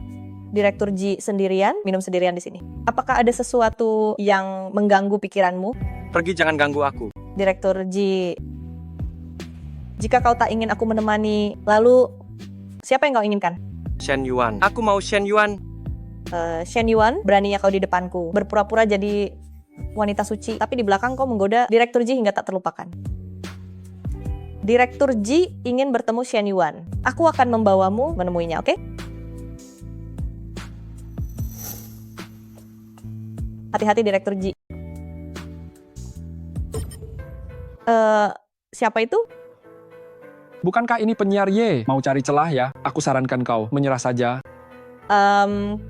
Direktur Ji sendirian, minum sendirian di sini? Apakah ada sesuatu yang mengganggu pikiranmu? Pergi, jangan ganggu aku. Direktur Ji, jika kau tak ingin aku menemani, lalu siapa yang kau inginkan? Shen Yuan. Aku mau Shen Yuan. Shen Yuan, beraninya kau di depanku, berpura-pura jadi wanita suci, tapi di belakang kau menggoda Direktur Ji hingga tak terlupakan. Direktur Ji ingin bertemu Shen Yuan. Aku akan membawamu menemuinya, oke? Hati-hati Direktur Ji. Siapa itu? Bukankah ini penyiar Y? Mau cari celah ya? Aku sarankan kau menyerah saja.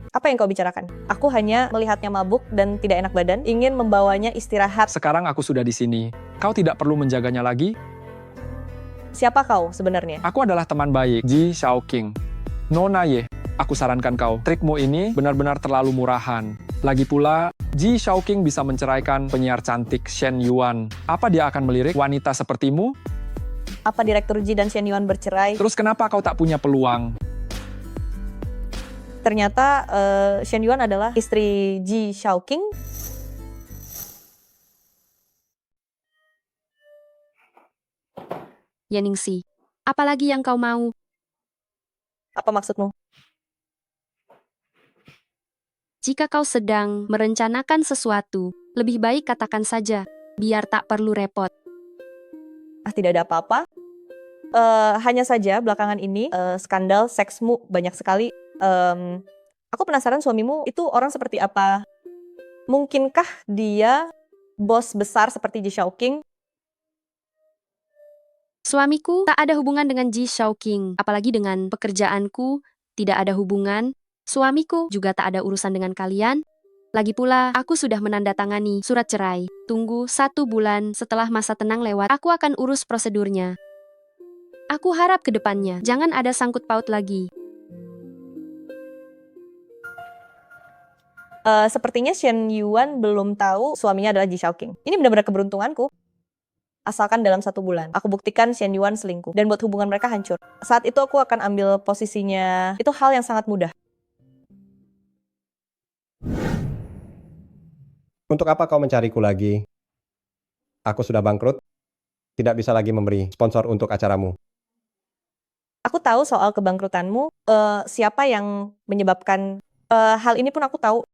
Apa yang kau bicarakan? Aku hanya melihatnya mabuk dan tidak enak badan, ingin membawanya istirahat. Sekarang aku sudah di sini. Kau tidak perlu menjaganya lagi. Siapa kau sebenarnya? Aku adalah teman baik, Ji Shaoqing. Nona Ye, aku sarankan kau, trikmu ini benar-benar terlalu murahan. Lagi pula, Ji Shaoqing bisa menceraikan penyiar cantik Shen Yuan. Apa dia akan melirik wanita sepertimu? Apa Direktur Ji dan Shen Yuan bercerai? Terus kenapa kau tak punya peluang? Ternyata Shen Yuan adalah istri Ji Shaoqing. Yeningsi, apalagi yang kau mau? Apa maksudmu? Jika kau sedang merencanakan sesuatu, lebih baik katakan saja, biar tak perlu repot. Tidak ada apa-apa. Hanya saja belakangan ini skandal seksmu banyak sekali. Aku penasaran suamimu itu orang seperti apa? Mungkinkah dia bos besar seperti Ji Shaoqing? Suamiku tak ada hubungan dengan Ji Shaoqing, apalagi dengan pekerjaanku, tidak ada hubungan. Suamiku juga tak ada urusan dengan kalian. Lagi pula, aku sudah menandatangani surat cerai. Tunggu 1 bulan setelah masa tenang lewat, aku akan urus prosedurnya. Aku harap ke depannya, jangan ada sangkut paut lagi. Sepertinya Shen Yuan belum tahu suaminya adalah Ji Shaoqing. Ini benar-benar keberuntunganku. Asalkan dalam 1 bulan, aku buktikan Shen Yuan selingkuh dan buat hubungan mereka hancur. Saat itu aku akan ambil posisinya. Itu hal yang sangat mudah. Untuk apa kau mencariku lagi? Aku sudah bangkrut, tidak bisa lagi memberi sponsor untuk acaramu. Aku tahu soal kebangkrutanmu, siapa yang menyebabkan hal ini pun aku tahu.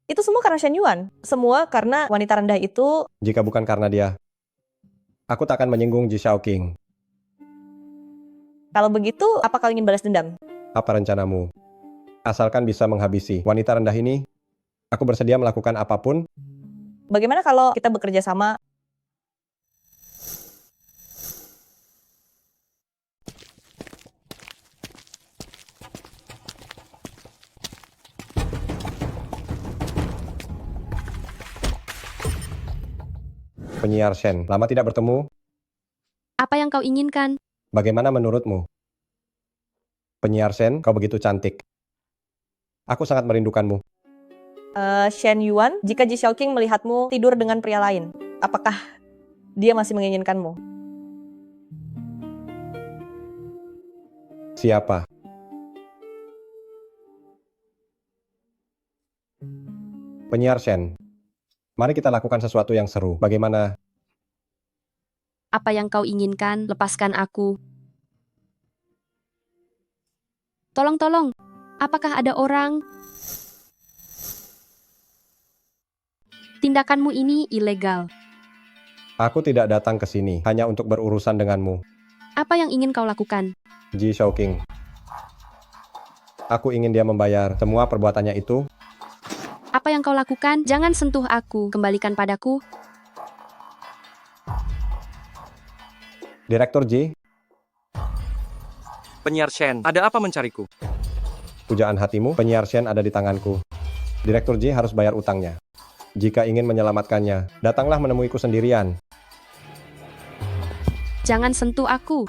Itu semua karena Shen Yuan. Semua karena wanita rendah itu. Jika bukan karena dia, aku tak akan menyinggung Ji Shaoqing. Kalau begitu, apa kau ingin balas dendam? Apa rencanamu? Asalkan bisa menghabisi wanita rendah ini, aku bersedia melakukan apapun. Bagaimana kalau kita bekerja sama? Penyiar Shen, lama tidak bertemu. Apa yang kau inginkan? Bagaimana menurutmu? Penyiar Shen, kau begitu cantik. Aku sangat merindukanmu. Shen Yuan, jika Ji Shaoqing melihatmu tidur dengan pria lain, apakah dia masih menginginkanmu? Siapa? Penyiar Shen, mari kita lakukan sesuatu yang seru. Bagaimana? Apa yang kau inginkan, lepaskan aku. Tolong, apakah ada orang? Tindakanmu ini ilegal. Aku tidak datang ke sini hanya untuk berurusan denganmu. Apa yang ingin kau lakukan? Ji Shaoqing. Aku ingin dia membayar semua perbuatannya itu. Apa yang kau lakukan? Jangan sentuh aku, kembalikan padaku. Direktur Ji, Penyiar Shen, ada apa mencariku? pujaan hatimu, penyiar Shen ada di tanganku. Direktur Ji harus bayar utangnya. Jika ingin menyelamatkannya, datanglah menemuiku sendirian. Jangan sentuh aku.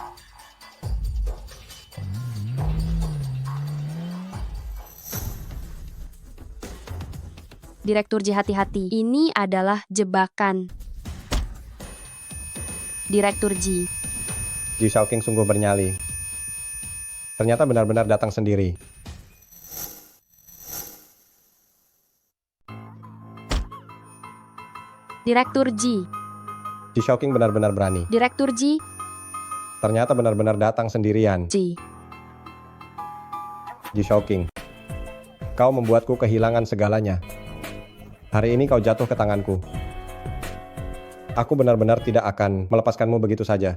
Direktur Ji, hati-hati. Ini adalah jebakan. Direktur Ji. Ji Shaoqing sungguh bernyali. Ternyata benar-benar datang sendiri. Direktur Ji. Ji Shaoqing benar-benar berani. Direktur Ji. Ternyata benar-benar datang sendirian. Ji. Ji Shaoqing, kau membuatku kehilangan segalanya. Hari ini kau jatuh ke tanganku. Aku benar-benar tidak akan melepaskanmu begitu saja.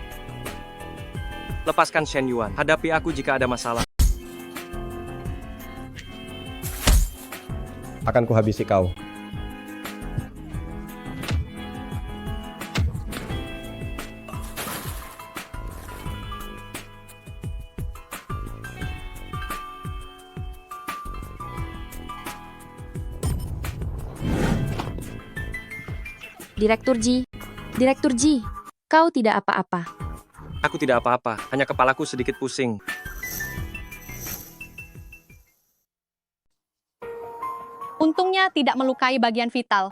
Lepaskan Shen Yuan. Hadapi aku jika ada masalah. Akan kuhabisi kau. Direktur Ji. Direktur Ji. Kau tidak apa-apa. Aku tidak apa-apa, hanya kepalaku sedikit pusing. Untungnya tidak melukai bagian vital.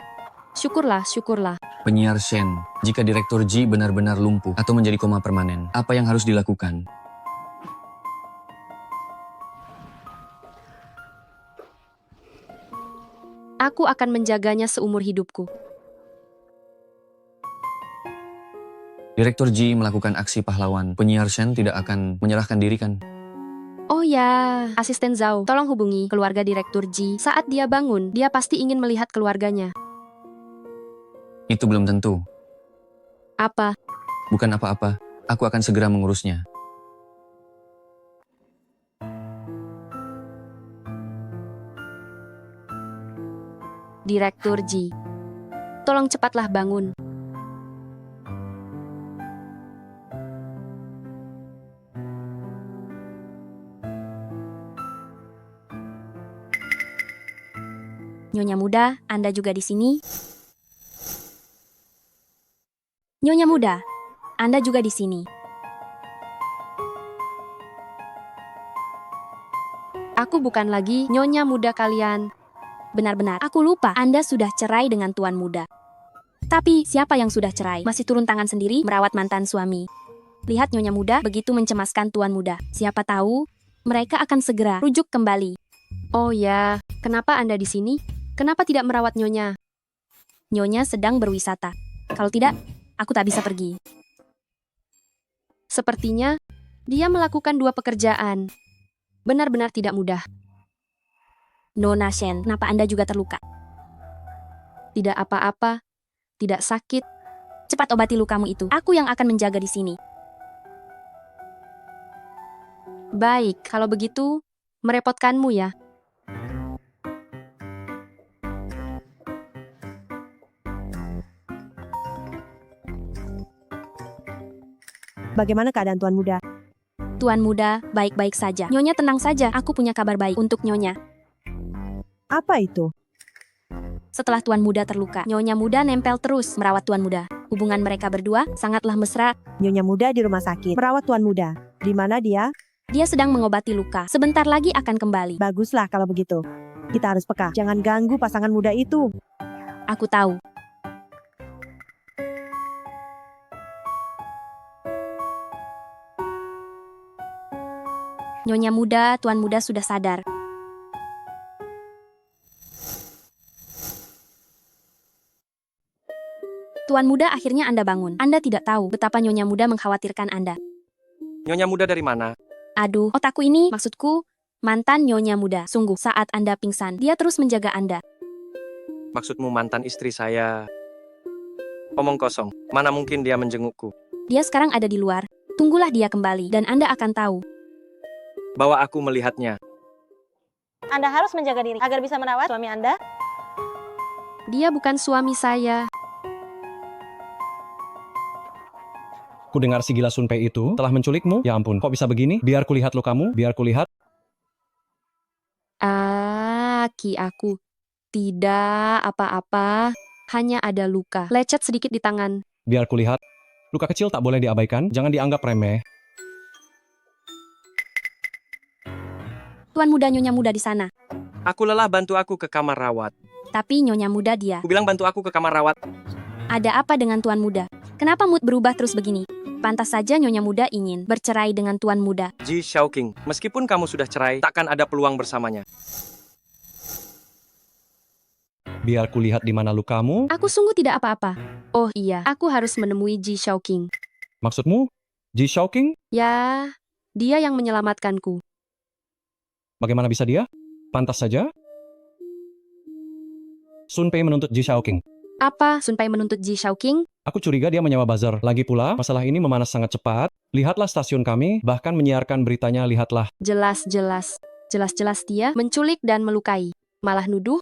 Syukurlah, syukurlah. Penyiar Shen, jika Direktur Ji benar-benar lumpuh atau menjadi koma permanen, apa yang harus dilakukan? Aku akan menjaganya seumur hidupku. Direktur Ji melakukan aksi pahlawan. Penyiar Shen tidak akan menyerahkan diri kan? Oh ya, asisten Zhao, tolong hubungi keluarga Direktur Ji. Saat dia bangun, dia pasti ingin melihat keluarganya. Itu belum tentu. Apa? Bukan apa-apa. Aku akan segera mengurusnya. Direktur Ji, tolong cepatlah bangun. Nyonya muda, Anda juga di sini? Nyonya muda, Anda juga di sini. Aku bukan lagi nyonya muda kalian. Benar-benar, aku lupa Anda sudah cerai dengan tuan muda. Tapi, siapa yang sudah cerai? Masih turun tangan sendiri merawat mantan suami. Lihat nyonya muda begitu mencemaskan tuan muda. Siapa tahu, mereka akan segera rujuk kembali. Oh ya, kenapa Anda di sini? Kenapa tidak merawat nyonya? Nyonya sedang berwisata. Kalau tidak, aku tak bisa pergi. Sepertinya, dia melakukan dua pekerjaan. Benar-benar tidak mudah. Nona Shen, kenapa Anda juga terluka? Tidak apa-apa, tidak sakit. Cepat obati lukamu itu. Aku yang akan menjaga di sini. Baik, kalau begitu, merepotkanmu ya. Bagaimana keadaan Tuan Muda? Tuan muda, baik-baik saja. Nyonya tenang saja, aku punya kabar baik untuk Nyonya. Apa itu? Setelah Tuan Muda terluka, Nyonya Muda nempel terus merawat Tuan Muda. Hubungan mereka berdua sangatlah mesra. Nyonya Muda di rumah sakit, merawat Tuan Muda. Di mana dia? Dia sedang mengobati luka. Sebentar lagi akan kembali. Baguslah kalau begitu. Kita harus peka. Jangan ganggu pasangan muda itu. Aku tahu. Nyonya Muda, Tuan Muda sudah sadar. Tuan Muda, akhirnya Anda bangun. Anda tidak tahu betapa Nyonya Muda mengkhawatirkan Anda. Nyonya muda dari mana? Aduh, otakku ini, maksudku, mantan Nyonya Muda. Sungguh, saat Anda pingsan, dia terus menjaga Anda. Maksudmu mantan istri saya? Omong kosong, mana mungkin dia menjengukku? Dia sekarang ada di luar. Tunggulah dia kembali, dan Anda akan tahu. Bawa aku melihatnya. Anda harus menjaga diri agar bisa merawat suami Anda. Dia bukan suami saya. Ku dengar si gila Sun Pei itu telah menculikmu. Ya ampun, kok bisa begini? Biar kulihat lukamu, biar kulihat. Ki aku. Tidak apa-apa. Hanya ada luka, lecet sedikit di tangan. Biar kulihat. Luka kecil tak boleh diabaikan, jangan dianggap remeh. Tuan muda Nyonya muda di sana. Aku lelah, bantu aku ke kamar rawat. Tapi Nyonya muda dia. Aku bilang bantu aku ke kamar rawat. Ada apa dengan tuan muda? Kenapa mood berubah terus begini? Pantas saja Nyonya muda ingin bercerai dengan tuan muda. Ji Shaoqing, meskipun kamu sudah cerai, takkan ada peluang bersamanya. Biar kulihat di mana lukamu. Aku sungguh tidak apa-apa. Oh iya, aku harus menemui Ji Shaoqing. Maksudmu? Ji Shaoqing? Ya, dia yang menyelamatkanku. Bagaimana bisa dia? Pantas saja. Sun Pei menuntut Ji Shaoqing. Apa Sun Pei menuntut Ji Shaoqing? Aku curiga dia menyewa buzzer. Lagi pula, masalah ini memanas sangat cepat. Lihatlah stasiun kami, bahkan menyiarkan beritanya, lihatlah. Jelas-jelas. Jelas-jelas dia menculik dan melukai. Malah nuduh.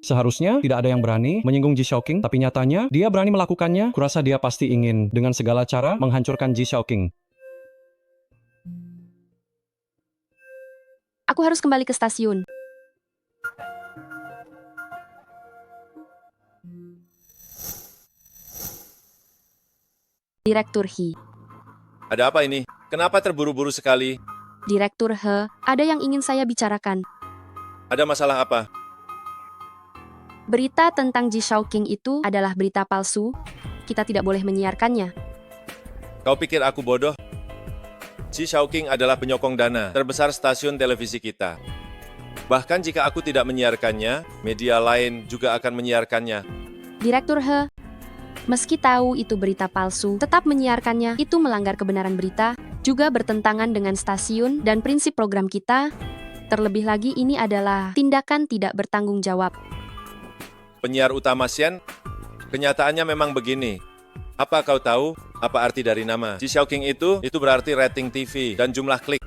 Seharusnya tidak ada yang berani menyinggung Ji Shaoqing, tapi nyatanya dia berani melakukannya. Kurasa dia pasti ingin dengan segala cara menghancurkan Ji Shaoqing. Aku harus kembali ke stasiun. Direktur He. Ada apa ini? Kenapa terburu-buru sekali? Direktur He, ada yang ingin saya bicarakan. Ada masalah apa? Berita tentang Ji Shaoqing itu adalah berita palsu. Kita tidak boleh menyiarkannya. Kau pikir aku bodoh? Ji Shaoqing adalah penyokong dana terbesar stasiun televisi kita. Bahkan jika aku tidak menyiarkannya, media lain juga akan menyiarkannya. Direktur He, meski tahu itu berita palsu, tetap menyiarkannya itu melanggar kebenaran berita, juga bertentangan dengan stasiun dan prinsip program kita. Terlebih lagi ini adalah tindakan tidak bertanggung jawab. Penyiar utama Shen, kenyataannya memang begini. Apa kau tahu apa arti dari nama Ji Shaoqing itu? Itu berarti rating TV dan jumlah klik.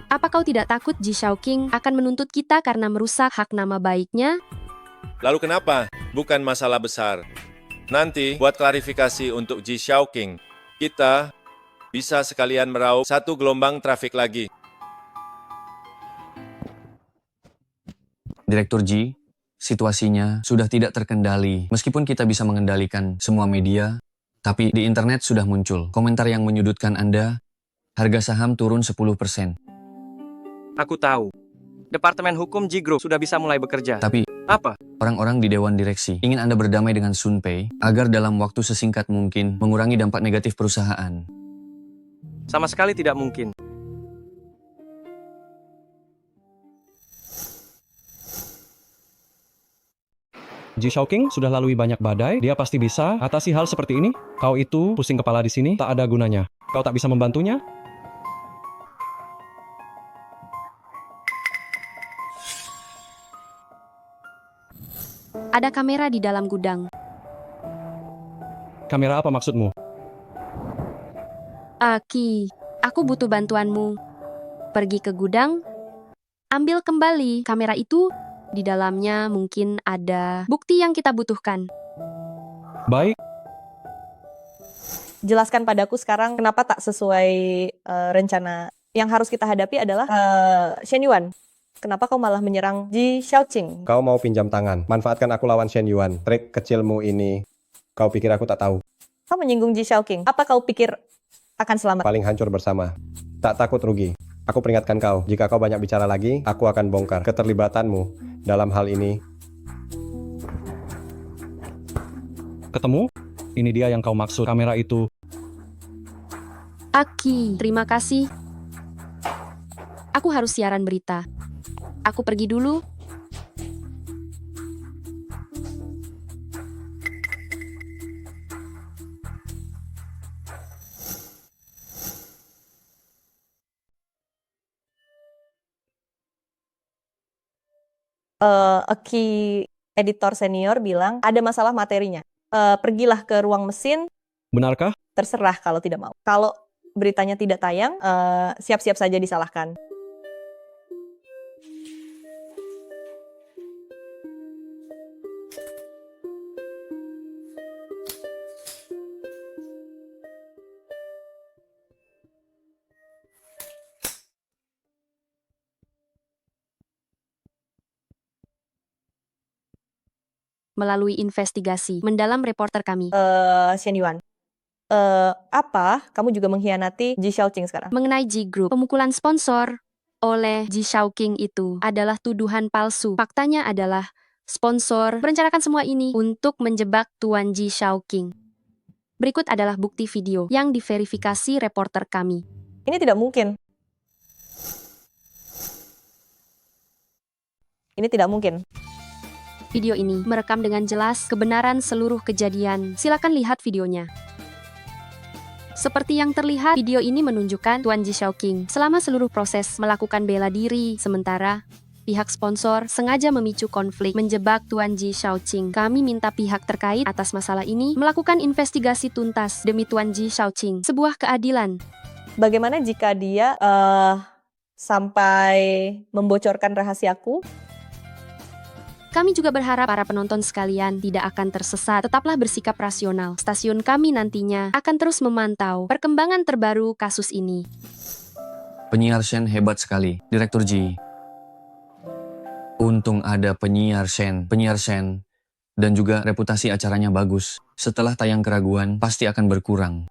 Apa kau tidak takut Ji Shaoqing akan menuntut kita karena merusak hak nama baiknya? Lalu kenapa? Bukan masalah besar. Nanti buat klarifikasi untuk Ji Shaoqing, kita bisa sekalian meraup satu gelombang trafik lagi. Direktur Ji, situasinya sudah tidak terkendali. Meskipun kita bisa mengendalikan semua media, tapi di internet sudah muncul komentar yang menyudutkan Anda. Harga saham turun 10%. Aku tahu. Departemen Hukum Ji Group sudah bisa mulai bekerja. Tapi Apa? orang-orang di Dewan Direksi ingin Anda berdamai dengan Sun Pei agar dalam waktu sesingkat mungkin mengurangi dampak negatif perusahaan. Sama sekali tidak mungkin. Ji Shaoqing sudah lalui banyak badai, dia pasti bisa atasi hal seperti ini. Kau itu pusing kepala di sini, tak ada gunanya. Kau tak bisa membantunya? Ada kamera di dalam gudang. Kamera apa maksudmu? Aki, aku butuh bantuanmu. Pergi ke gudang, ambil kembali kamera itu. Di dalamnya mungkin ada bukti yang kita butuhkan. Baik. Jelaskan padaku sekarang kenapa tak sesuai rencana. Yang harus kita hadapi adalah Shen Yuan. Kenapa kau malah menyerang Ji Shaoqing? Kau mau pinjam tangan. Manfaatkan aku lawan Shen Yuan. Trik kecilmu ini, kau pikir aku tak tahu? Kau menyinggung Ji Shaoqing. Apa kau pikir akan selamat? Paling hancur bersama. Tak takut rugi. Aku peringatkan kau, jika kau banyak bicara lagi, aku akan bongkar keterlibatanmu dalam hal ini. Ketemu? Ini dia yang kau maksud, kamera itu. Aki, terima kasih. Aku harus siaran berita. Aku pergi dulu. Aki editor senior bilang ada masalah materinya. Pergilah ke ruang mesin. Benarkah? Terserah kalau tidak mau. Kalau beritanya tidak tayang, siap-siap saja disalahkan. melalui investigasi mendalam reporter kami. Shen Yuan, apa kamu juga mengkhianati Ji Xiaoqing sekarang? Mengenai Ji Group, pemukulan sponsor oleh Ji Xiaoqing itu adalah tuduhan palsu. Faktanya adalah sponsor merencanakan semua ini untuk menjebak Tuan Ji Xiaoqing. Berikut adalah bukti video yang diverifikasi reporter kami. Ini tidak mungkin. Ini tidak mungkin. Video ini merekam dengan jelas kebenaran seluruh kejadian. Silakan lihat videonya. Seperti yang terlihat, video ini menunjukkan Tuan Ji Xiaoqing selama seluruh proses melakukan bela diri, sementara pihak sponsor sengaja memicu konflik menjebak Tuan Ji Xiaoqing. Kami minta pihak terkait atas masalah ini melakukan investigasi tuntas demi Tuan Ji Xiaoqing. Sebuah keadilan. Bagaimana jika dia sampai membocorkan rahasiaku? Kami juga berharap para penonton sekalian tidak akan tersesat. Tetaplah bersikap rasional. Stasiun kami nantinya akan terus memantau perkembangan terbaru kasus ini. Penyiar Shen hebat sekali, Direktur Ji. Untung ada penyiar Shen, dan juga reputasi acaranya bagus. Setelah tayang keraguan, pasti akan berkurang.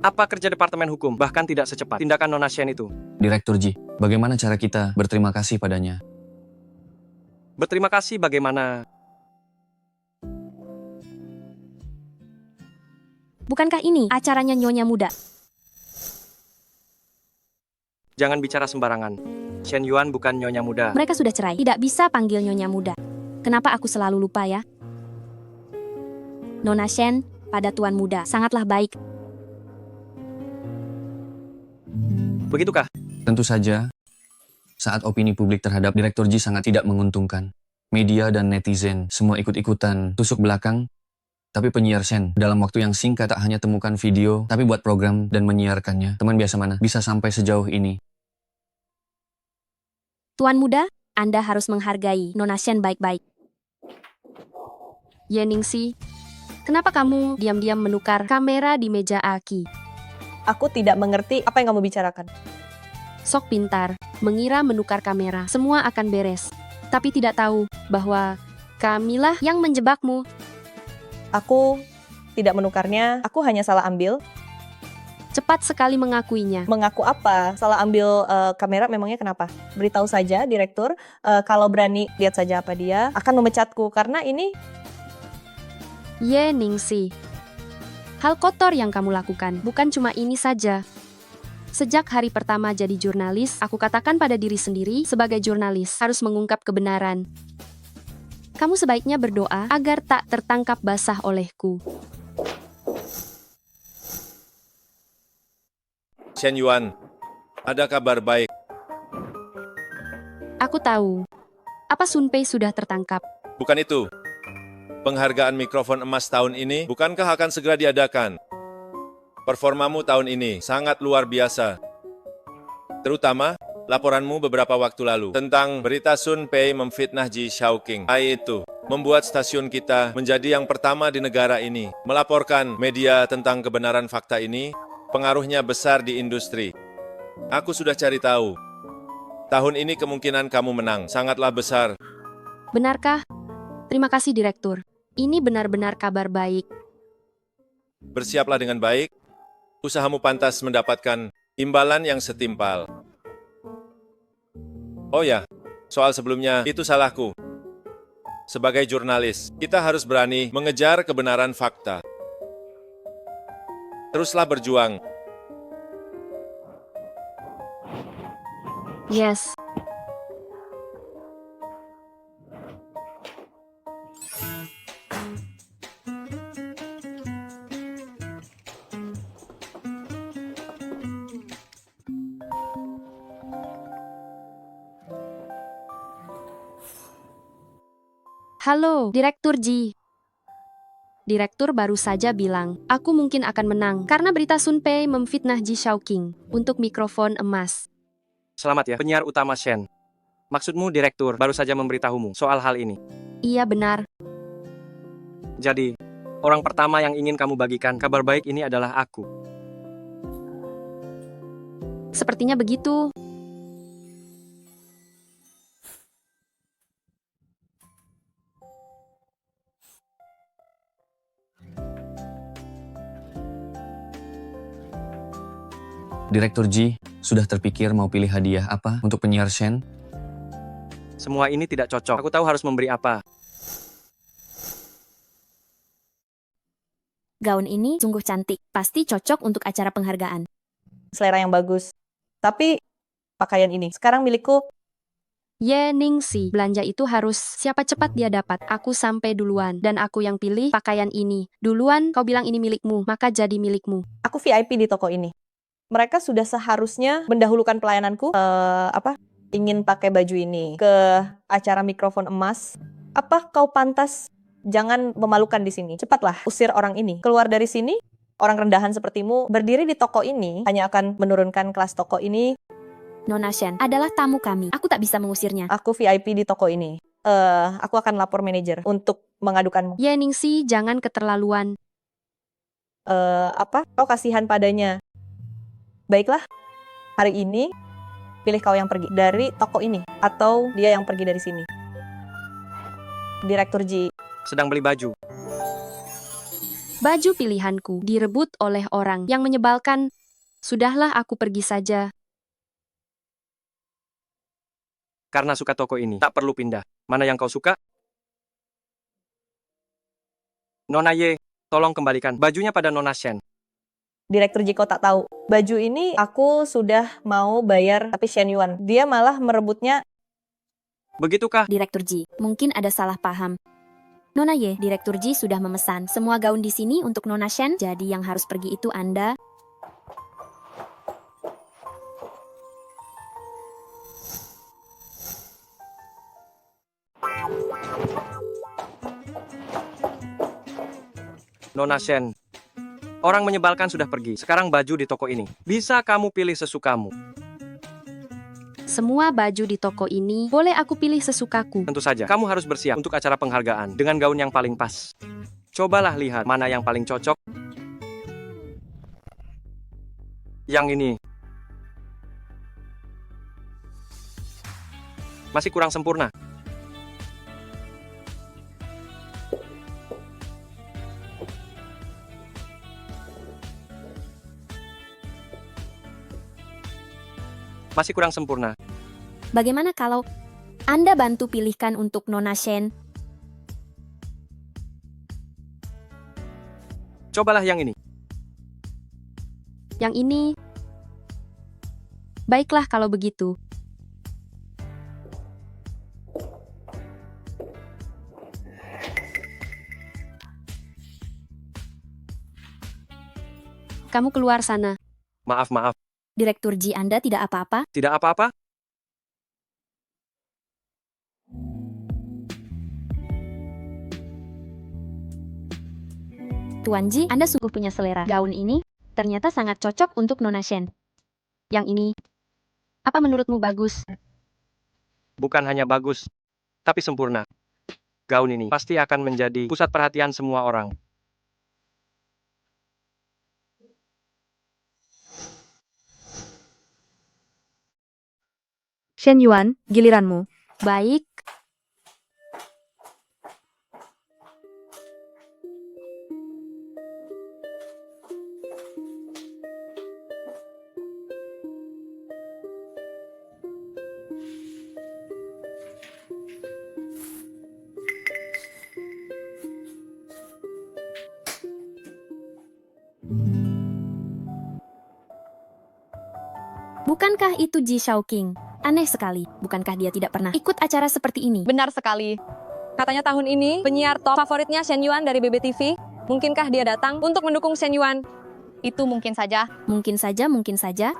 Apa kerja Departemen Hukum, bahkan tidak secepat tindakan Nona Shen itu? Direktur Ji, bagaimana cara kita berterima kasih padanya? Berterima kasih bagaimana? Bukankah ini acaranya Nyonya Muda? Jangan bicara sembarangan. Shen Yuan bukan Nyonya Muda. Mereka sudah cerai. Tidak bisa panggil Nyonya Muda. Kenapa aku selalu lupa ya? Nona Shen pada Tuan Muda sangatlah baik. Begitukah? Tentu saja, saat opini publik terhadap Direktur Ji sangat tidak menguntungkan. Media dan netizen semua ikut-ikutan tusuk belakang. Tapi penyiar Shen dalam waktu yang singkat tak hanya temukan video, tapi buat program dan menyiarkannya. Teman biasa mana bisa sampai sejauh ini? Tuan Muda, Anda harus menghargai Nona Shen baik-baik. Ye Ningxi, kenapa kamu diam-diam menukar kamera di meja Aki? Aku tidak mengerti apa yang kamu bicarakan. Sok pintar, mengira menukar kamera, semua akan beres. Tapi tidak tahu bahwa kamilah yang menjebakmu. Aku tidak menukarnya, aku hanya salah ambil. Cepat sekali mengakuinya. Mengaku apa? Salah ambil kamera memangnya kenapa? Beritahu saja, Direktur. Kalau berani, lihat saja apa dia akan memecatku. Karena ini... Ye Ningxi, hal kotor yang kamu lakukan bukan cuma ini saja. Sejak hari pertama jadi jurnalis, aku katakan pada diri sendiri sebagai jurnalis harus mengungkap kebenaran. Kamu sebaiknya berdoa agar tak tertangkap basah olehku. Shen Yuan, ada kabar baik. Aku tahu. Apa Sun Pei sudah tertangkap? Bukan itu. Penghargaan mikrofon emas tahun ini bukankah akan segera diadakan? Performamu tahun ini sangat luar biasa. Terutama laporanmu beberapa waktu lalu tentang berita Sun Pei memfitnah Ji Xiaoqing. Itu membuat stasiun kita menjadi yang pertama di negara ini melaporkan media tentang kebenaran fakta ini. Pengaruhnya besar di industri. Aku sudah cari tahu. Tahun ini kemungkinan kamu menang sangatlah besar. Benarkah? Terima kasih, Direktur. Ini benar-benar kabar baik. Bersiaplah dengan baik. Usahamu pantas mendapatkan imbalan yang setimpal. Oh ya, soal sebelumnya itu salahku. Sebagai jurnalis, kita harus berani mengejar kebenaran fakta. Teruslah berjuang. Yes. Halo, Direktur Ji. Direktur baru saja bilang, aku mungkin akan menang karena berita Sun Pei memfitnah Ji Xiaoqing untuk mikrofon emas. Selamat ya, penyiar utama Shen. Maksudmu Direktur baru saja memberitahumu soal hal ini? Iya benar. Jadi, orang pertama yang ingin kamu bagikan kabar baik ini adalah aku. Sepertinya begitu. Direktur Ji, sudah terpikir mau pilih hadiah apa untuk penyiar Shen? Semua ini tidak cocok. Aku tahu harus memberi apa. Gaun ini sungguh cantik, pasti cocok untuk acara penghargaan. Selera yang bagus. Tapi pakaian ini sekarang milikku. Ye Ningsi, belanja itu harus siapa cepat dia dapat. Aku sampai duluan, dan aku yang pilih pakaian ini. Duluan kau bilang ini milikmu, maka jadi milikmu. Aku VIP di toko ini. Mereka sudah seharusnya mendahulukan pelayananku. Ingin pakai baju ini ke acara mikrofon emas. Apa kau pantas? Jangan memalukan di sini. Cepatlah, usir orang ini. Keluar dari sini. Orang rendahan sepertimu berdiri di toko ini hanya akan menurunkan kelas toko ini. Nona Shen adalah tamu kami. Aku tak bisa mengusirnya. Aku VIP di toko ini. Aku akan lapor manajer untuk mengadukanmu. Ye Ningsi, jangan keterlaluan. Kau kasihan padanya. Baiklah, hari ini pilih kau yang pergi dari toko ini atau dia yang pergi dari sini. Direktur Ji. Sedang beli baju. Baju pilihanku direbut oleh orang yang menyebalkan. Sudahlah, aku pergi saja. Karena suka toko ini, tak perlu pindah. Mana yang kau suka? Nona Ye, tolong kembalikan bajunya pada Nona Shen. Direktur Ji, kau tak tahu. Baju ini aku sudah mau bayar, tapi Shen Yuan. Dia malah merebutnya. Begitukah? Direktur Ji, mungkin ada salah paham. Nona Ye, Direktur Ji sudah memesan semua gaun di sini untuk Nona Shen, jadi yang harus pergi itu Anda. Nona Shen. Orang menyebalkan sudah pergi. Sekarang baju di toko ini. Bisa kamu pilih sesukamu. Semua baju di toko ini boleh aku pilih sesukaku. Tentu saja, kamu harus bersiap untuk acara penghargaan dengan gaun yang paling pas. Cobalah lihat mana yang paling cocok. Yang ini. Masih kurang sempurna. Masih kurang sempurna. Bagaimana kalau Anda bantu pilihkan untuk Nona Shen? Cobalah yang ini. Yang ini. Baiklah kalau begitu. Kamu keluar sana. Maaf. Direktur Ji, Anda tidak apa-apa? Tidak apa-apa? Tuan Ji, Anda sungguh punya selera. Gaun ini ternyata sangat cocok untuk Nona Shen. Yang ini, apa menurutmu bagus? Bukan hanya bagus, tapi sempurna. Gaun ini pasti akan menjadi pusat perhatian semua orang. Shen Yuan, giliranmu. Baik. Bukankah itu Ji Shaoqing? Aneh sekali, bukankah dia tidak pernah ikut acara seperti ini? Benar sekali. Katanya tahun ini penyiar top favoritnya Shen Yuan dari BBTV. Mungkinkah dia datang untuk mendukung Shen Yuan? Itu mungkin saja. Mungkin saja, mungkin saja.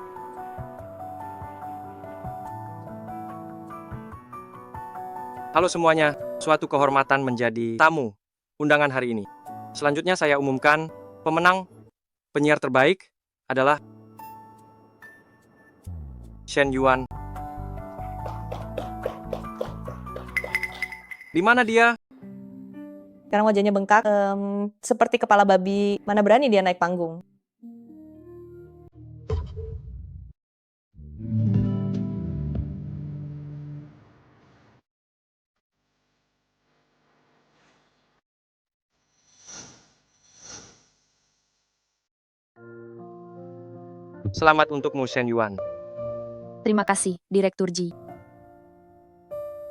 Halo semuanya, suatu kehormatan menjadi tamu undangan hari ini. Selanjutnya saya umumkan pemenang penyiar terbaik adalah Shen Yuan. Di mana dia? Sekarang wajahnya bengkak, seperti kepala babi. Mana berani dia naik panggung. Selamat untukmu, Shen Yuan. Terima kasih, Direktur Ji.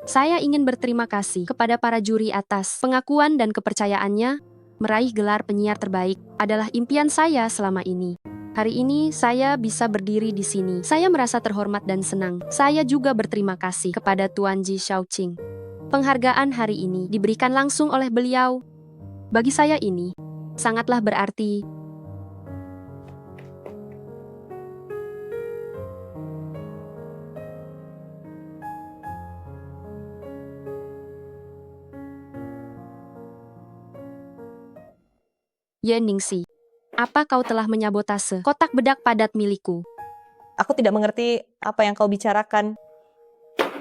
Saya ingin berterima kasih kepada para juri atas pengakuan dan kepercayaannya. Meraih gelar penyiar terbaik adalah impian saya selama ini. Hari ini saya bisa berdiri di sini. Saya merasa terhormat dan senang. Saya juga berterima kasih kepada Tuan Ji Shaoqing. Penghargaan hari ini diberikan langsung oleh beliau. Bagi saya ini sangatlah berarti. Ye Ningxi, apa kau telah menyabotase kotak bedak padat milikku? Aku tidak mengerti apa yang kau bicarakan.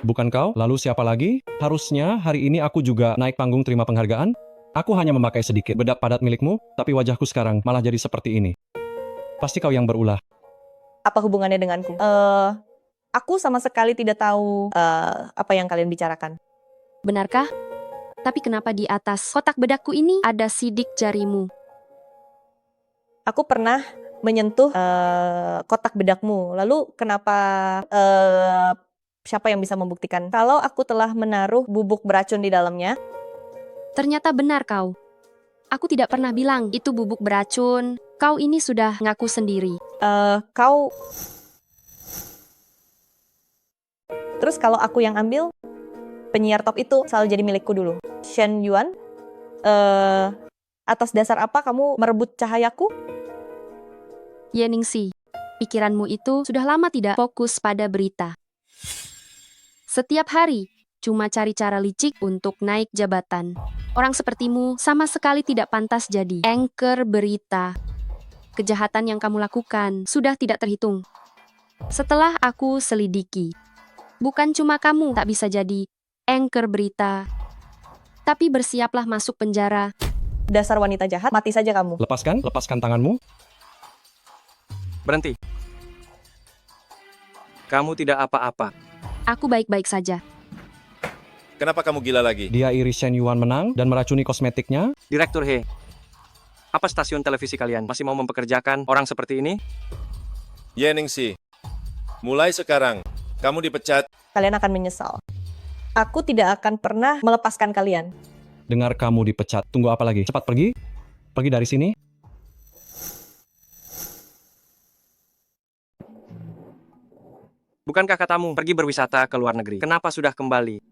Bukan kau? Lalu siapa lagi? Harusnya hari ini aku juga naik panggung terima penghargaan. Aku hanya memakai sedikit bedak padat milikmu, tapi wajahku sekarang malah jadi seperti ini. Pasti kau yang berulah. Apa hubungannya denganku? Aku sama sekali tidak tahu apa yang kalian bicarakan. Benarkah? Tapi kenapa di atas kotak bedakku ini ada sidik jarimu? Aku pernah menyentuh kotak bedakmu. Lalu kenapa siapa yang bisa membuktikan kalau aku telah menaruh bubuk beracun di dalamnya? Ternyata benar kau. Aku tidak pernah bilang itu bubuk beracun. Kau ini sudah ngaku sendiri. Kau... Terus kalau aku yang ambil, penyiar top itu selalu jadi milikku dulu. Shen Yuan, atas dasar apa kamu merebut cahayaku? Ye Ningxi, pikiranmu itu sudah lama tidak fokus pada berita. Setiap hari, cuma cari cara licik untuk naik jabatan. Orang sepertimu sama sekali tidak pantas jadi anchor berita. Kejahatan yang kamu lakukan sudah tidak terhitung. Setelah aku selidiki, bukan cuma kamu tak bisa jadi anchor berita, tapi bersiaplah masuk penjara. Dasar wanita jahat, mati saja kamu. Lepaskan tanganmu. Berhenti. Kamu tidak apa-apa. Aku baik-baik saja. Kenapa kamu gila lagi? Dia iri Shen Yuan menang dan meracuni kosmetiknya. Direktur He, apa stasiun televisi kalian masih mau mempekerjakan orang seperti ini? Ye Ningxi, mulai sekarang, kamu dipecat. Kalian akan menyesal. Aku tidak akan pernah melepaskan kalian. Dengar kamu dipecat. Tunggu apa lagi? Cepat pergi. Pergi dari sini. Bukankah katamu pergi berwisata ke luar negeri? Kenapa sudah kembali?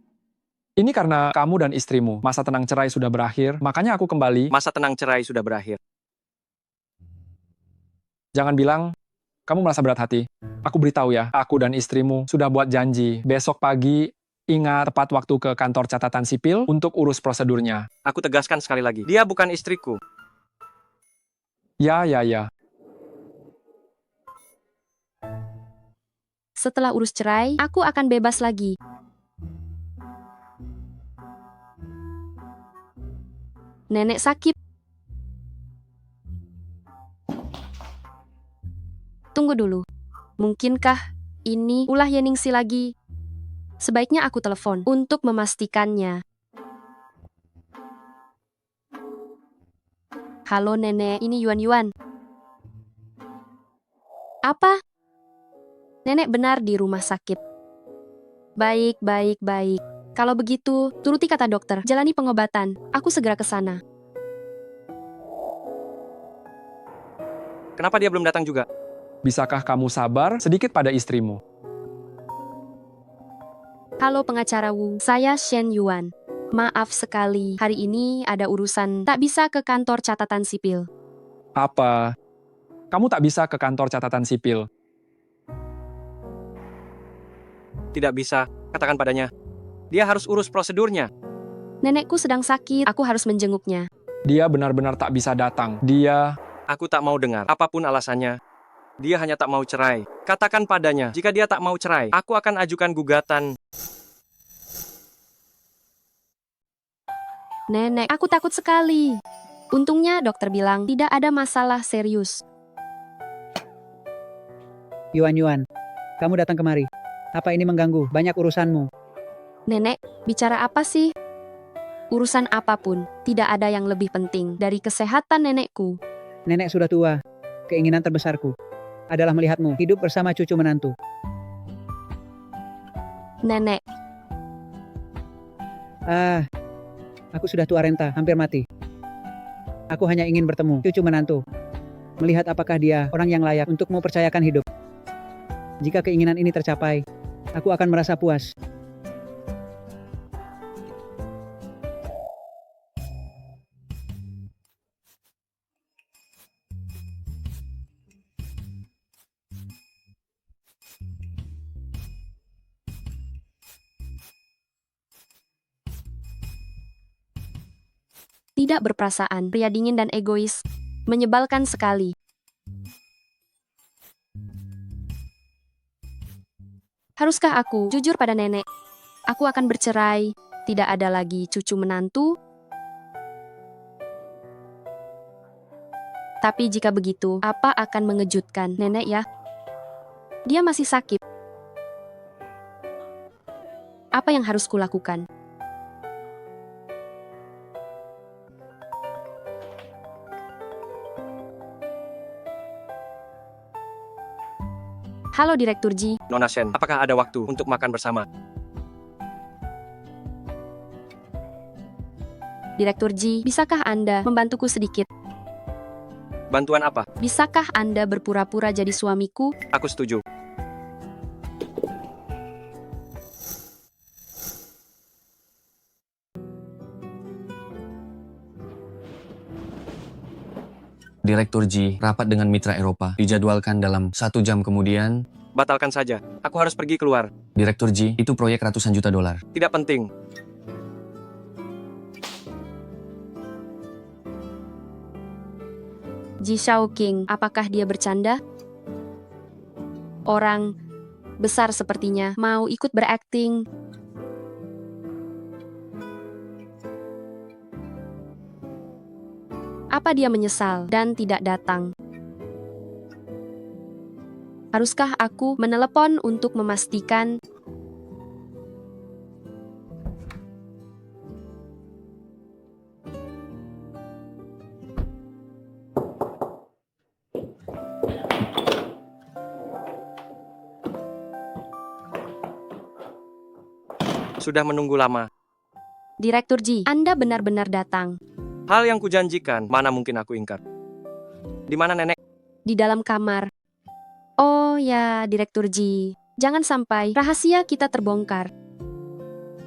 Ini karena kamu dan istrimu. Masa tenang cerai sudah berakhir, makanya aku kembali. Masa tenang cerai sudah berakhir. Jangan bilang, kamu merasa berat hati. Aku beritahu ya, aku dan istrimu sudah buat janji. Besok pagi, ingat tepat waktu ke kantor catatan sipil untuk urus prosedurnya. Aku tegaskan sekali lagi, dia bukan istriku. Ya. Setelah urus cerai, aku akan bebas lagi. Nenek sakit. Tunggu dulu. Mungkinkah ini ulah Ye Ningxi lagi? Sebaiknya aku telepon untuk memastikannya. Halo nenek, ini Yuan. Apa? Nenek benar di rumah sakit. Baik. Kalau begitu, turuti kata dokter, jalani pengobatan. Aku segera ke sana. Kenapa dia belum datang juga? Bisakah kamu sabar sedikit pada istrimu? Halo pengacara Wu, saya Shen Yuan. Maaf sekali, hari ini ada urusan tak bisa ke kantor catatan sipil. Apa? Kamu tak bisa ke kantor catatan sipil? Tidak bisa, katakan padanya. Dia harus urus prosedurnya. Nenekku sedang sakit, aku harus menjenguknya. Dia benar-benar tak bisa datang. Aku tak mau dengar, apapun alasannya. Dia hanya tak mau cerai. Katakan padanya, jika dia tak mau cerai, aku akan ajukan gugatan. Nenek, aku takut sekali. Untungnya dokter bilang tidak ada masalah serius. Yuan, kamu datang kemari. Apa ini mengganggu? Banyak urusanmu. Nenek, bicara apa sih? Urusan apapun, tidak ada yang lebih penting dari kesehatan nenekku. Nenek sudah tua. Keinginan terbesarku. adalah melihatmu hidup bersama cucu menantu. Nenek, Aku sudah tua renta, hampir mati. Aku hanya ingin bertemu cucu menantu. Melihat apakah dia orang yang layak untukmu percayakan hidup. Jika keinginan ini tercapai, aku akan merasa puas. tidak berperasaan, pria dingin dan egois. Menyebalkan sekali. Haruskah aku jujur pada nenek? Aku akan bercerai. Tidak ada lagi cucu menantu. Tapi jika begitu, apa akan mengejutkan nenek ya? Dia masih sakit. Apa yang harus kulakukan? Halo Direktur Ji. Nona Shen, apakah ada waktu untuk makan bersama? Direktur Ji, bisakah Anda membantuku sedikit? Bantuan apa? Bisakah Anda berpura-pura jadi suamiku? Aku setuju. Direktur Ji rapat dengan mitra Eropa dijadwalkan dalam 1 jam kemudian. Batalkan saja. Aku harus pergi keluar. Direktur Ji, itu proyek ratusan juta dolar. Tidak penting. Ji Shaoqing, apakah dia bercanda? Orang besar sepertinya mau ikut berakting. Apa dia menyesal dan tidak datang? Haruskah aku menelepon untuk memastikan? Sudah menunggu lama. Direktur Ji, Anda benar-benar datang. Hal yang kujanjikan, mana mungkin aku ingkar. Di mana nenek? Di dalam kamar. Oh ya, Direktur Ji. Jangan sampai rahasia kita terbongkar.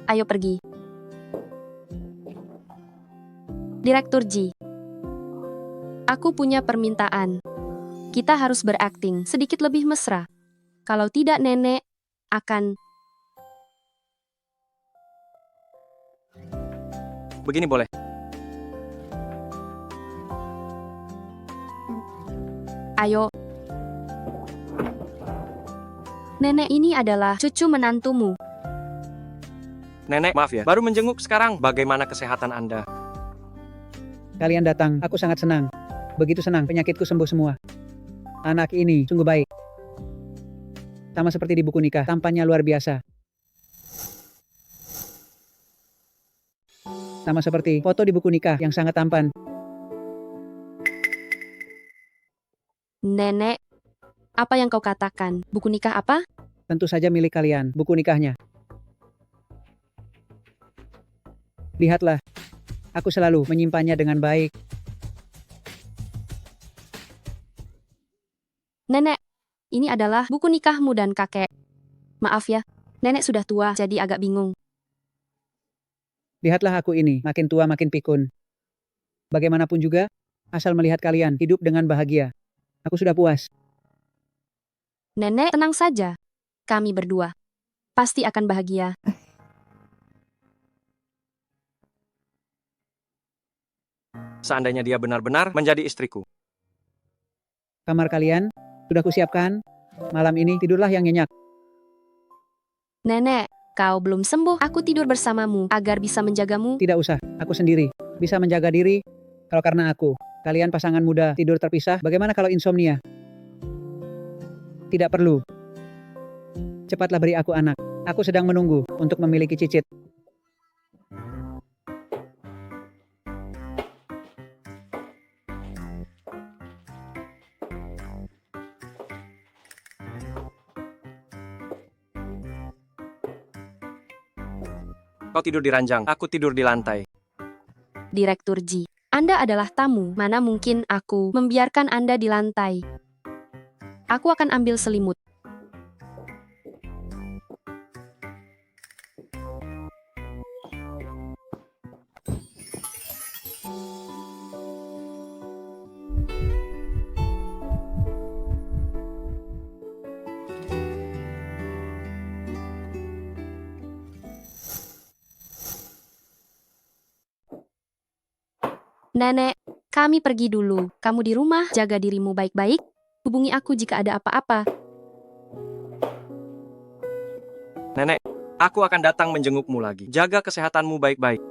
Ayo pergi. Direktur Ji. Aku punya permintaan. Kita harus berakting sedikit lebih mesra. Kalau tidak nenek akan... Begini boleh. Ayo. Nenek ini adalah cucu menantumu. Nenek, maaf ya, baru menjenguk sekarang. Bagaimana kesehatan Anda? Kalian datang, aku sangat senang. Begitu senang, penyakitku sembuh semua. Anak ini sungguh baik. Sama seperti di buku nikah, tampannya luar biasa. Sama seperti foto di buku nikah yang sangat tampan. Nenek, apa yang kau katakan? Buku nikah apa? Tentu saja milik kalian, buku nikahnya. Lihatlah, aku selalu menyimpannya dengan baik. Nenek, ini adalah buku nikahmu dan kakek. Maaf ya, nenek sudah tua jadi agak bingung. Lihatlah aku ini, makin tua makin pikun. Bagaimanapun juga, asal melihat kalian hidup dengan bahagia. Aku sudah puas. Nenek, tenang saja. Kami berdua pasti akan bahagia. Seandainya dia benar-benar menjadi istriku. Kamar kalian sudah kusiapkan. Malam ini tidurlah yang nyenyak. Nenek, kau belum sembuh. Aku tidur bersamamu agar bisa menjagamu. Tidak usah, aku sendiri bisa menjaga diri. Kalau karena aku, kalian pasangan muda tidur terpisah, bagaimana kalau insomnia? Tidak perlu. Cepatlah beri aku anak. Aku sedang menunggu untuk memiliki cicit. Kau tidur di ranjang, aku tidur di lantai. Direktur Ji, Anda adalah tamu, mana mungkin aku membiarkan Anda di lantai. Aku akan ambil selimut. Nenek, kami pergi dulu. Kamu di rumah, jaga dirimu baik-baik. Hubungi aku jika ada apa-apa. Nenek, aku akan datang menjengukmu lagi. Jaga kesehatanmu baik-baik.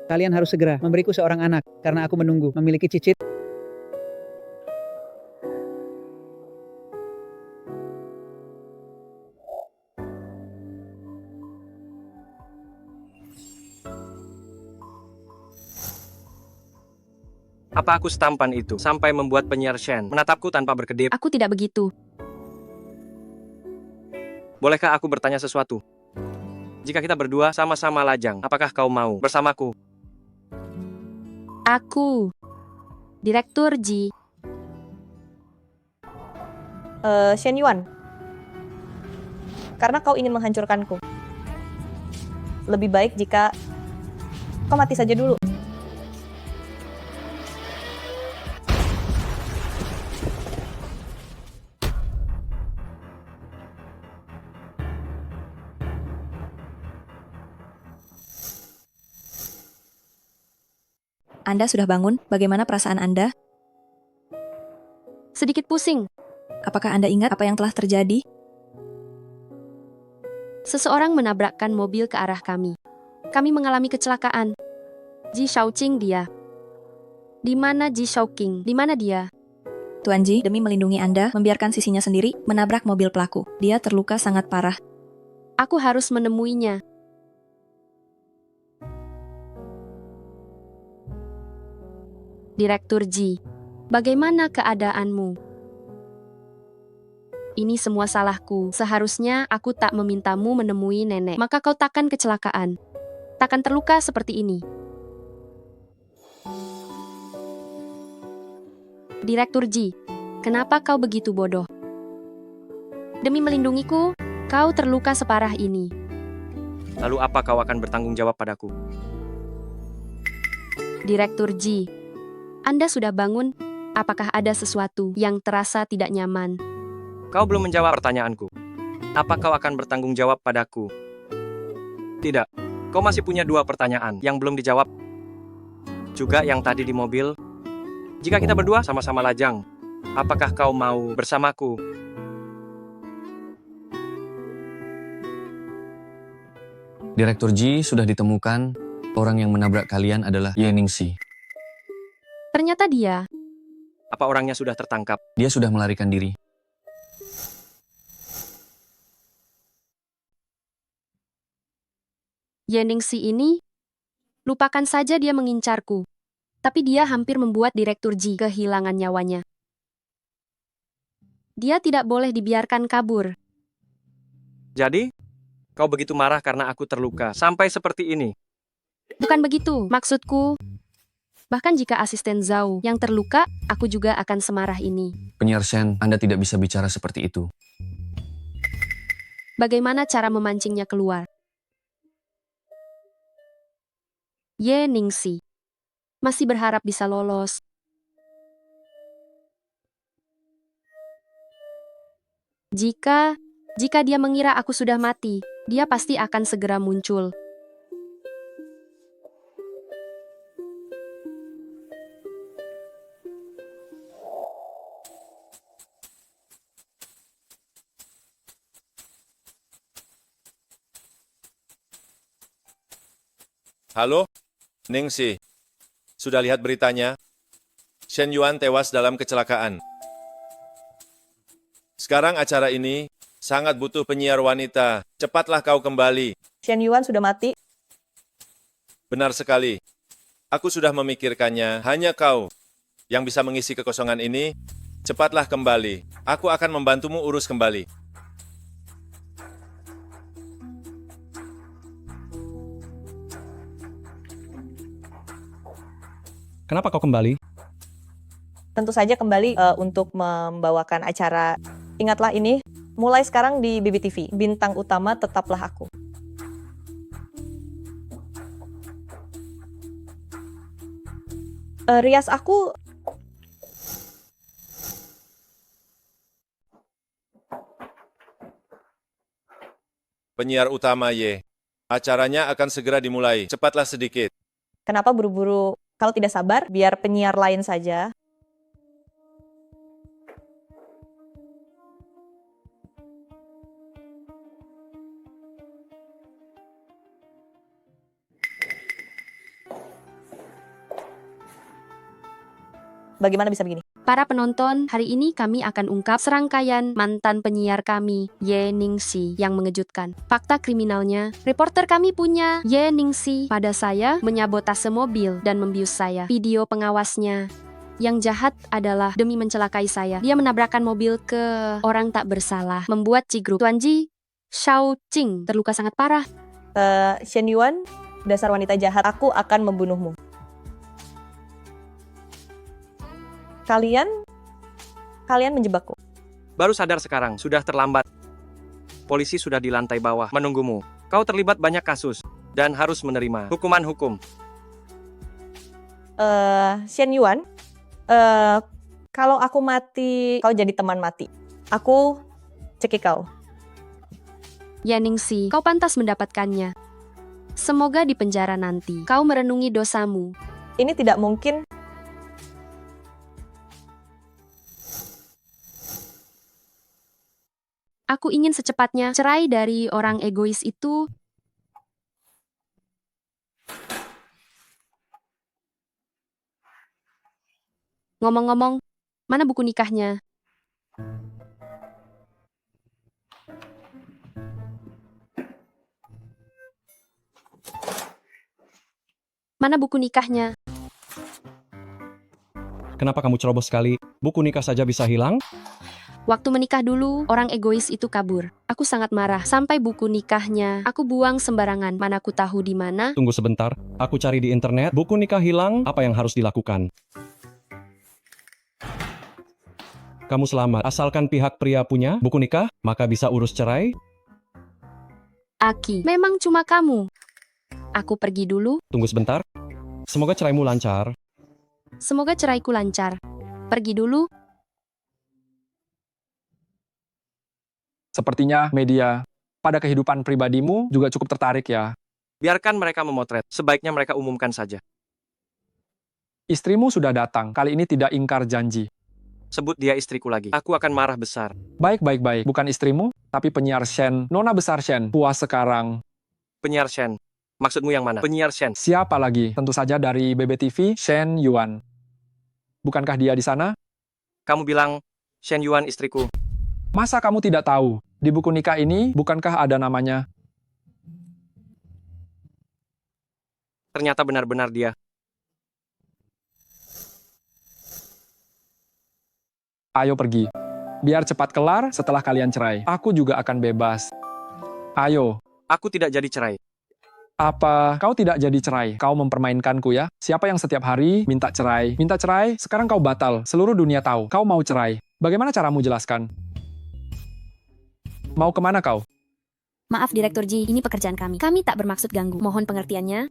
Kalian harus segera memberiku seorang anak, karena aku menunggu memiliki cicit. Apa aku setampan itu sampai membuat penyiar Shen menatapku tanpa berkedip? Aku tidak begitu. Bolehkah aku bertanya sesuatu? Jika kita berdua sama-sama lajang, apakah kau mau bersamaku? Aku, Direktur Ji. Shen Yuan, karena kau ingin menghancurkanku, lebih baik jika kau mati saja dulu. Anda sudah bangun? Bagaimana perasaan Anda? Sedikit pusing. Apakah Anda ingat apa yang telah terjadi? Seseorang menabrakkan mobil ke arah kami. Kami mengalami kecelakaan. Ji Shaoqing dia. Di mana Ji Shaoqing? Di mana dia? Tuan Ji, demi melindungi Anda, membiarkan sisinya sendiri menabrak mobil pelaku. Dia terluka sangat parah. Aku harus menemuinya. Direktur Ji, bagaimana keadaanmu? Ini semua salahku. Seharusnya aku tak memintamu menemui nenek. Maka kau takkan kecelakaan. Takkan terluka seperti ini. Direktur Ji, kenapa kau begitu bodoh? Demi melindungiku, kau terluka separah ini. Lalu apa kau akan bertanggung jawab padaku? Direktur Ji, Anda sudah bangun? Apakah ada sesuatu yang terasa tidak nyaman? Kau belum menjawab pertanyaanku. Apa kau akan bertanggung jawab padaku? Tidak. Kau masih punya 2 pertanyaan yang belum dijawab. Juga yang tadi di mobil. Jika kita berdua sama-sama lajang, apakah kau mau bersamaku? Direktur Ji sudah ditemukan. Orang yang menabrak kalian adalah Ye Ningxi. Ternyata dia. Apa orangnya sudah tertangkap? Dia sudah melarikan diri. Ye Ningxi ini, lupakan saja dia mengincarku. Tapi dia hampir membuat Direktur Ji kehilangan nyawanya. Dia tidak boleh dibiarkan kabur. Jadi, kau begitu marah karena aku terluka sampai seperti ini? Bukan begitu, maksudku. Bahkan jika asisten Zhao yang terluka, aku juga akan semarah ini. Penyiar Shen, Anda tidak bisa bicara seperti itu. Bagaimana cara memancingnya keluar? Ye Ningxi masih berharap bisa lolos. Jika dia mengira aku sudah mati, dia pasti akan segera muncul. Halo, Ningxi. Sudah lihat beritanya? Shen Yuan tewas dalam kecelakaan. Sekarang acara ini sangat butuh penyiar wanita. Cepatlah kau kembali. Shen Yuan sudah mati. Benar sekali. Aku sudah memikirkannya. Hanya kau yang bisa mengisi kekosongan ini. Cepatlah kembali. Aku akan membantumu urus kembali. Kenapa kau kembali? Tentu saja kembali untuk membawakan acara. Ingatlah ini, mulai sekarang di BBTV, bintang utama tetaplah aku. Rias aku Penyiar utama Y. Acaranya akan segera dimulai. Cepatlah sedikit. kenapa buru-buru? Kalau tidak sabar, biar penyiar lain saja. Bagaimana bisa begini? Para penonton, hari ini kami akan ungkap serangkaian mantan penyiar kami, Ye Ningsi, yang mengejutkan. Fakta kriminalnya, reporter kami punya Ye Ningsi pada saya menyabotase mobil dan membius saya. Video pengawasnya. Yang jahat adalah demi mencelakai saya. Dia menabrakkan mobil ke orang tak bersalah, membuat Cigrup Tuan Ji Shao Qing terluka sangat parah. Shen Yuan, dasar wanita jahat, aku akan membunuhmu. Kalian menjebakku. Baru sadar sekarang, sudah terlambat. Polisi sudah di lantai bawah, menunggumu. Kau terlibat banyak kasus, dan harus menerima hukuman hukum. Shen Yuan, kalau aku mati, kau jadi teman mati. Aku cekik kau. Ye Ningsi, kau pantas mendapatkannya. Semoga di penjara nanti, kau merenungi dosamu. Ini tidak mungkin. Aku ingin secepatnya cerai dari orang egois itu. Ngomong-ngomong, mana buku nikahnya? Mana buku nikahnya? Kenapa kamu ceroboh sekali? Buku nikah saja bisa hilang? Waktu menikah dulu, orang egois itu kabur. Aku sangat marah, sampai buku nikahnya aku buang sembarangan. Mana aku tahu di mana. Tunggu sebentar, aku cari di internet. Buku nikah hilang, apa yang harus dilakukan? Kamu selamat, asalkan pihak pria punya buku nikah, maka bisa urus cerai. Aki, memang cuma kamu. Aku pergi dulu. Tunggu sebentar. Semoga ceraimu lancar. Semoga ceraiku lancar. Pergi dulu. Sepertinya media pada kehidupan pribadimu juga cukup tertarik ya. Biarkan mereka memotret, sebaiknya mereka umumkan saja. Istrimu sudah datang, kali ini tidak ingkar janji. Sebut dia istriku lagi, aku akan marah besar. Baik, bukan istrimu, tapi penyiar Shen, Nona besar Shen, puas sekarang. Penyiar Shen, maksudmu yang mana? Penyiar Shen. Siapa lagi? Tentu saja dari BBTV, Shen Yuan. Bukankah dia di sana? Kamu bilang, Shen Yuan istriku. Masa kamu tidak tahu? Di buku nikah ini, bukankah ada namanya? Ternyata benar-benar dia. Ayo pergi. Biar cepat kelar setelah kalian cerai. Aku juga akan bebas. Ayo. Aku tidak jadi cerai. Apa? Kau tidak jadi cerai? Kau mempermainkanku ya? Siapa yang setiap hari minta cerai? Minta cerai, sekarang kau batal. Seluruh dunia tahu, kau mau cerai. Bagaimana caramu jelaskan? Mau kemana kau? Maaf Direktur Ji, ini pekerjaan kami. Kami tak bermaksud ganggu. Mohon pengertiannya.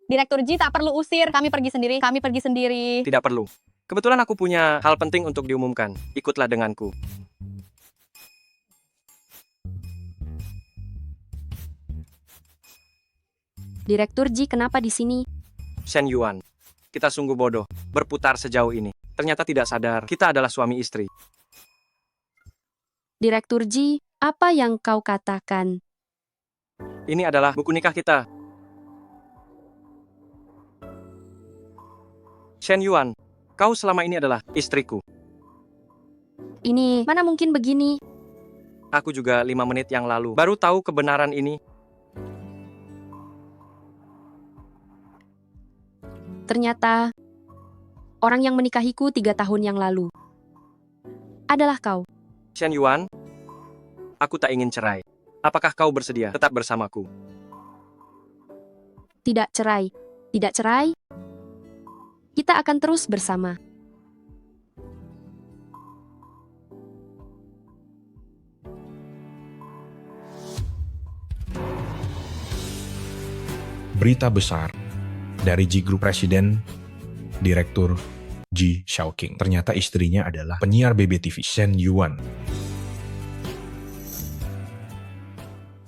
Direktur Ji tak perlu usir, kami pergi sendiri. Tidak perlu. Kebetulan aku punya hal penting untuk diumumkan. Ikutlah denganku. Direktur Ji, kenapa di sini? Shen Yuan, kita sungguh bodoh, berputar sejauh ini. Ternyata tidak sadar, kita adalah suami istri. Direktur Ji, apa yang kau katakan? Ini adalah buku nikah kita. Shen Yuan, kau selama ini adalah istriku. Ini, mana mungkin begini? Aku juga 5 menit yang lalu baru tahu kebenaran ini. Ternyata, orang yang menikahiku 3 tahun yang lalu adalah kau. Shen Yuan, aku tak ingin cerai. Apakah kau bersedia tetap bersamaku? Tidak cerai. Tidak cerai? Kita akan terus bersama. Berita besar dari G Group Presiden, Direktur Ji Shaoqing. Ternyata istrinya adalah penyiar BBTV, Shen Yuan.